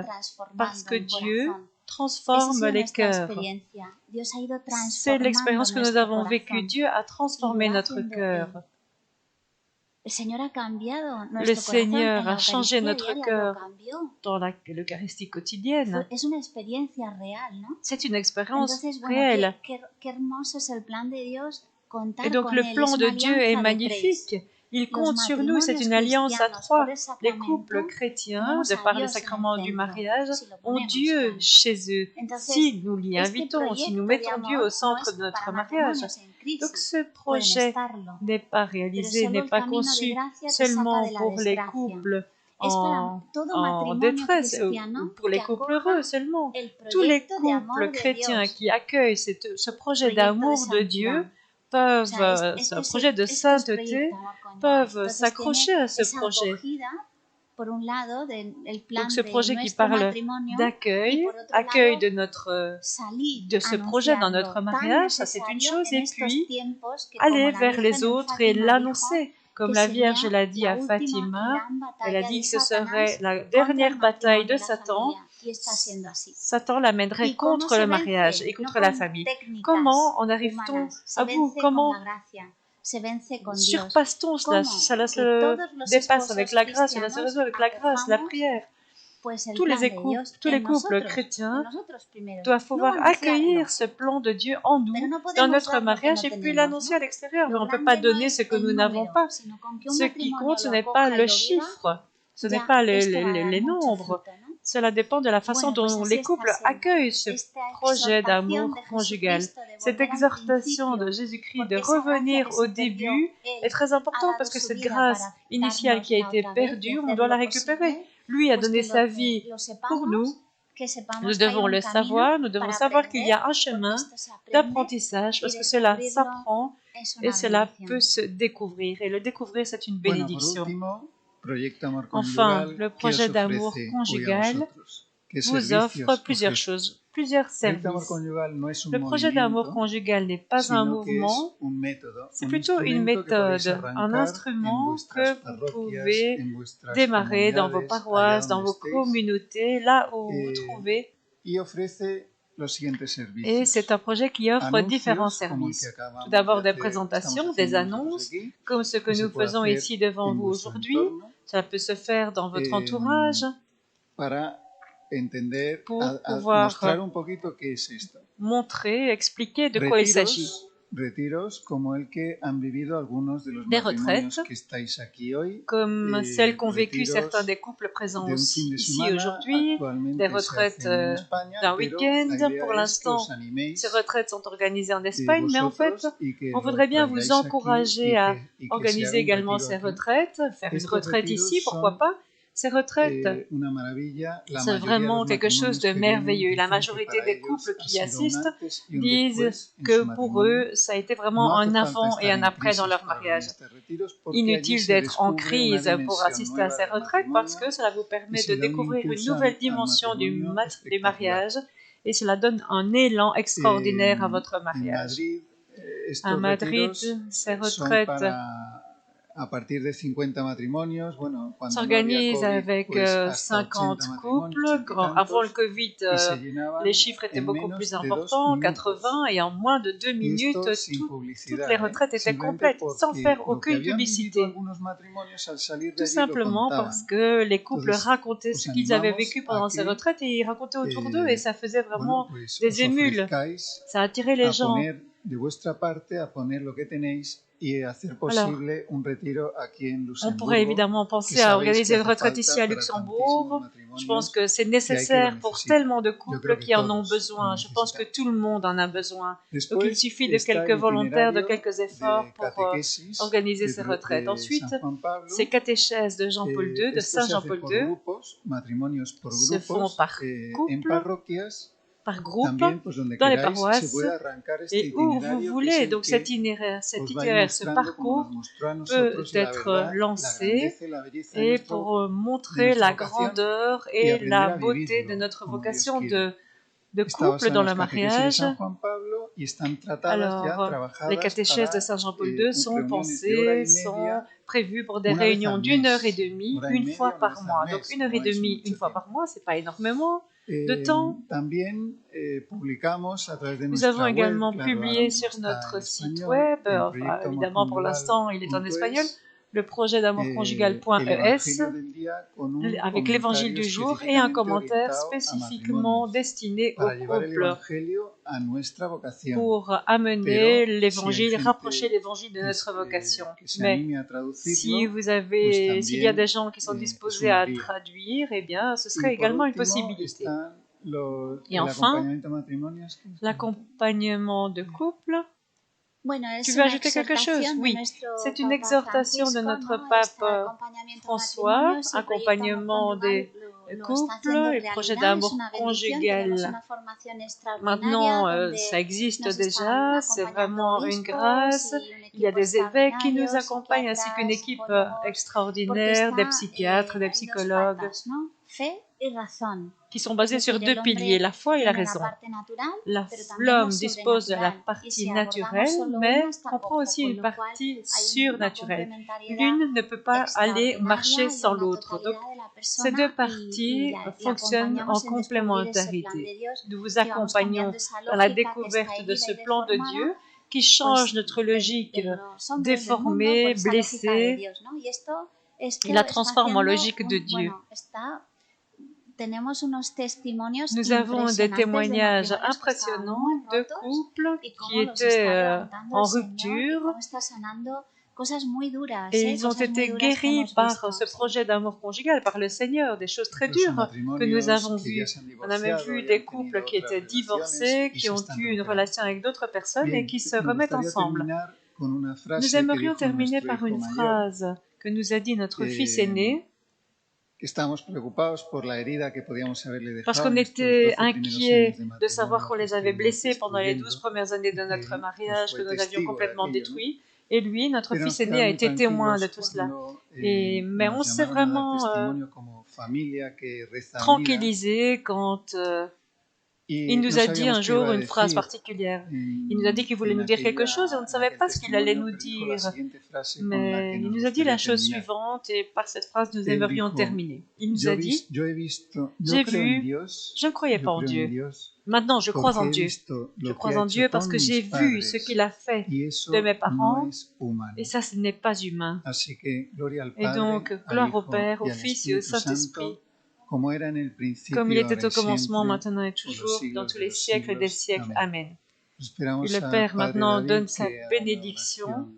parce transformando que un Dieu corazón. Esa ha transforme sido les nuestra cœurs. experiencia. Dios ha ido C'est transformando l'expérience que nous nuestro avons vécue. corazón. Dieu a Y transformé lo va notre haciendo cœur. Él. El Señor ha cambiado Le nuestro corazón. Seigneur En la a changé Eucaristía notre diaria lo cœur cambió. dans l'Eucharistie quotidienne. Es una experiencia real, ¿no? C'est une expérience Entonces, bueno, réelle. qué hermoso es el plan de Dios, contar Et donc con le Él. plan Es de una Dieu est alianza de magnifique. Il Los compte sur nous, c'est une matrimonios alliance à cristianos, trois. por el Les couples sacramento, chrétiens, tenemos de a par les Dios en el sacrements du centro, mariage, si lo ont ponemos Dieu claro. chez eux. Entonces, Si nous l'y este invitons, si nous proyecto de mettons Dieu amor au centre no es de notre para mariage, matrimonios en crisis, donc ce pueden projet estarlo, n'est pas pero réalisé, solo n'est el pas camino de conçu gracia te seulement saca de la pour les desgracia. couples Es para en, todo en matrimonio détresse, ou cristiano pour les que couples acoja heureux seulement. el Tous les proyecto de amor couples de chrétiens Dios, qui accueillent ce projet proyecto de d'amour de Dieu santidad. O peuvent, sea, ce projet de este es sainteté, proyecto amor conyugal. peuvent Entonces s'accrocher tiene à ce esa projet. acogida, por un lado, del plan Donc ce de projet qui nuestro parle matrimonio, y d'accueil, por otro accueil lado, de notre salir de ce projet dans anunciando notre tan mariage, ça c'est une necesario chose, en et estos puis tiempos que, aller como la vers les Virgen en autres et Fátima dijo, l'annoncer. Comme que la sería Vierge l'a dit la à última Fatima, gran elle a batalla dit de que ce serait Satanás la contra el dernière bataille de matrimonio y la Satan. familia, y está siendo así. Satan l'amènerait ¿Y cómo contre se le mariage vence? et No contre la con famille. técnicas Comment en arrive-t-on humanas, se à vous? vence con Comment la gracia. surpasse-t-on cela? Cela se dépasse avec la grâce, cela se résout avec la grâce, la prière. Tous les couples chrétiens doivent pouvoir accueillir ce plan de Dieu en nous, dans notre mariage, et puis l'annoncer à l'extérieur. Mais on ne peut pas donner ce que nous n'avons pas. Ce qui compte, ce n'est pas le chiffre, ce n'est pas les nombres. Cela dépend de la façon dont les couples accueillent ce projet d'amour conjugal. Cette exhortation de Jésus-Christ de revenir au début est très importante parce que cette grâce initiale qui a été perdue, on doit la récupérer. Lui a donné sa vie pour nous. Nous devons le savoir. Nous devons savoir qu'il y a un chemin d'apprentissage parce que cela s'apprend et cela peut se découvrir. Et le découvrir, c'est une bénédiction. Enfin, le projet d'amour conjugal vous offre plusieurs choses, plusieurs services. Le projet d'amour conjugal n'est pas un mouvement, c'est plutôt une méthode, un instrument que vous pouvez démarrer dans vos paroisses, dans vos communautés, là où vous vous trouvez. Et c'est un projet qui offre différents services. Tout d'abord des présentations, des annonces, comme ce que nous faisons ici devant vous aujourd'hui. Ça peut se faire dans votre entourage pour pouvoir montrer, expliquer de quoi il s'agit. Des retraites, comme celles qu'ont vécues certains des couples présents ici aujourd'hui, des retraites d'un week-end. Pour l'instant, ces retraites sont organisées en Espagne, mais en fait, on voudrait bien vous encourager à organiser également ces retraites, faire une retraite ici, pourquoi pas. Ces retraites, c'est vraiment quelque chose de merveilleux. La majorité des couples qui y assistent disent que pour eux, ça a été vraiment un avant et un après dans leur mariage. Inutile d'être en crise pour assister à ces retraites parce que cela vous permet de découvrir une nouvelle dimension du mariage et cela donne un élan extraordinaire à votre mariage. À Madrid, ces retraites s'organise avec 50 couples. Avant le Covid, les chiffres étaient beaucoup plus importants, 80, et en moins de 2 minutes, toutes les retraites étaient complètes, sans faire aucune publicité. Tout simplement parce que les couples racontaient ce qu'ils avaient vécu pendant ces retraites et ils racontaient autour d'eux et ça faisait vraiment des émules. Ça attirait les gens. Alors, on pourrait évidemment penser à organiser une retraite ici à Luxembourg. Je pense que c'est nécessaire pour tellement de couples qui en ont besoin. Je pense que tout le monde en a besoin. Donc il suffit de quelques volontaires, de quelques efforts pour organiser ces retraites. Ensuite, ces catéchèses de Jean-Paul II, de Saint Jean-Paul II, se font par couple, par groupe, dans les paroisses, et où vous voulez. Donc cet itinéraire, ce parcours peut être lancé et pour montrer la grandeur et la beauté de notre vocation de couple dans le mariage. Alors, les catéchèses de Saint Jean-Paul II sont pensées, sont prévues pour des réunions d'1h30, une fois par mois. Donc 1h30, une fois par mois, c'est pas énormément de temps. Nous avons également publié sur notre site web, évidemment pour l'instant il est en espagnol, le projet d'amour conjugal.es avec l'évangile du jour et un commentaire spécifiquement destiné au couple pour amener l'évangile, rapprocher l'évangile de notre vocation. Mais s'il y a des gens qui sont disposés à traduire, eh bien, ce serait également une possibilité. Et enfin, l'accompagnement de couple. Tu veux ajouter quelque chose? Oui, c'est une exhortation de notre pape François, accompagnement des couples et projet d'amour conjugal. Maintenant, ça existe déjà, c'est vraiment une grâce. Il y a des évêques qui nous accompagnent ainsi qu'une équipe extraordinaire, des psychiatres, des psychologues, qui sont basés sur deux piliers, la foi et la raison. L'homme dispose de la partie naturelle, mais comprend aussi une partie surnaturelle. L'une ne peut pas aller marcher sans l'autre. Donc, ces deux parties fonctionnent en complémentarité. Nous vous accompagnons dans la découverte de ce plan de Dieu qui change notre logique los hombres del mundo déformée, por esa lógica de blessée, Dios, ¿no? Y esto et la transforme en logique de Dieu. Tenemos unos testimonios Nous avons des impresionantes de témoignages matrimonios que estaban impressionnants muy de rotos couples y qui cómo los étaient está levantando en el Señor y rupture cómo está sanando cosas muy duras, et ils ont cosas muy été duras que guéris hemos par visto. ce projet d'amour conjugal, par le Seigneur, des choses très Incluso dures que nous matrimonios avons que ya vues. se han On a même divorciado vu y des han couples tenido qui otras étaient relaciones divorcés, y qui se ont están eu une recuperando. relation avec d'autres personnes et Bien, qui se me remettent gustaría ensemble. terminar con una Nous frase que aimerions dijo terminer nuestro par hijo une mayor, phrase que nous a dit notre fils que aîné, estamos preocupados por la herida que podíamos haberle parce dejado qu'on en estos était 12 primeros inquiets años de de savoir matrimonio qu'on que les avait estuvimos blessés pendant les 12 destruyendo premières années de y notre que nos mariage, que fue nous avions testigo de complètement aquello, ¿no? détruits. Et lui, notre Pero nos fils aîné, a quedamos été témoin de tranquilos tout cela. cuando Mais on nos s'est llamaron a dar vraiment testimonio como familia que reza unida tranquillisé quand il y nous no a dit un sabíamos qué iba jour a une phrase decir particulière. Il nous a dit qu'il voulait nous dire quelque chose et on ne en savait aquel pas ce qu'il allait testimonio, nous pero dijo la dire. siguiente frase con la que Mais il nos nous a dit la gustaría chose terminar. suivante et par cette phrase nous Él aimerions dijo, terminer. Il nous a dit, yo he visto, yo j'ai creo en vu, Dios, je ne croyais yo pas en creo en Dieu. Dios, Maintenant, je crois porque en he Dieu. visto Je lo que crois ha en Dieu hecho parce con que j'ai mis vu ce padres qu'il a fait y de eso mes no parents es humano. et ça, ce n'est pas humain. Así que gloria al Et Padre, donc, al gloire au Hijo Père, au y al Fils et au Espíritu Saint-Esprit, Santo, como era en el comme il principio, ahora était au y commencement, siempre, maintenant et por los toujours, dans siglos tous de les los siècles des siglos. siècles. Amén. Amen. Et Esperamos le a Père Padre maintenant donne David sa que haga la bénédiction. oración.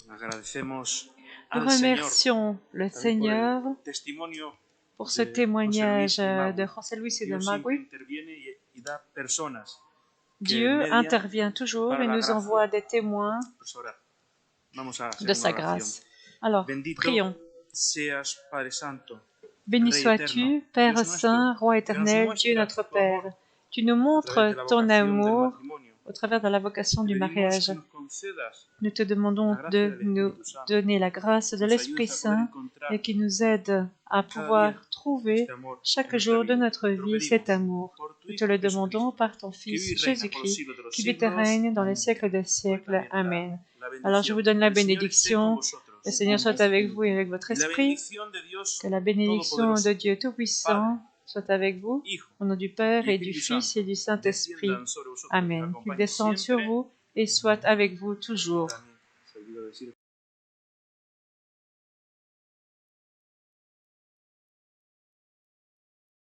Agradecemos Nous al Señor remercions le también por Seigneur el testimonio pour ce de José témoignage Luis y Magu. de José Luis et de Dios siempre Magui. interviene y da personas que Dieu median intervient toujours para et la nous gracia. envoie des témoins Pues ahora vamos a hacer de una sa oración. grâce. Alors, Bendito prions. seas, Padre Santo, Béni Rey sois-tu, eterno, Père Dios nuestro, Saint, Roi que nos éternel, Dieu muestras notre tu Père. amor Tu nous a través de montres la ton vocación del amour matrimonio. au travers de la vocation Te du pedimos mariage. que nos concedas Nous te demandons la gracia de del nous Espíritu Santo, donner la grâce de nos l'Esprit ayudes a poder Saint encontrar et qui nous aide à cada pouvoir día trouver este amor en chaque nuestra jour de vida. notre Te lo vie cet pedimos amour. por tu Nous Hijo te le Jesucristo, demandons par ton que vive Fils y reina por los Jésus-Christ, siglos de los qui vit et siglos. règne dans les Amén. siècles des Hoy siècles. también Amen. la Alors je vous bendición. donne la El Señor esté con bénédiction. vosotros. Le Seigneur soit avec vous et avec votre Y la esprit. bendición de Dios Que la bénédiction de Todopoderoso, Dieu Tout-Puissant soit avec vous, Hijo au nom du Père y et du Espíritu Fils Santo, et du Saint-Esprit. desciendan sobre vosotros y Amen. Qu'il acompañen descende sur siempre. vous et soit avec vous toujours. También se olvidó decir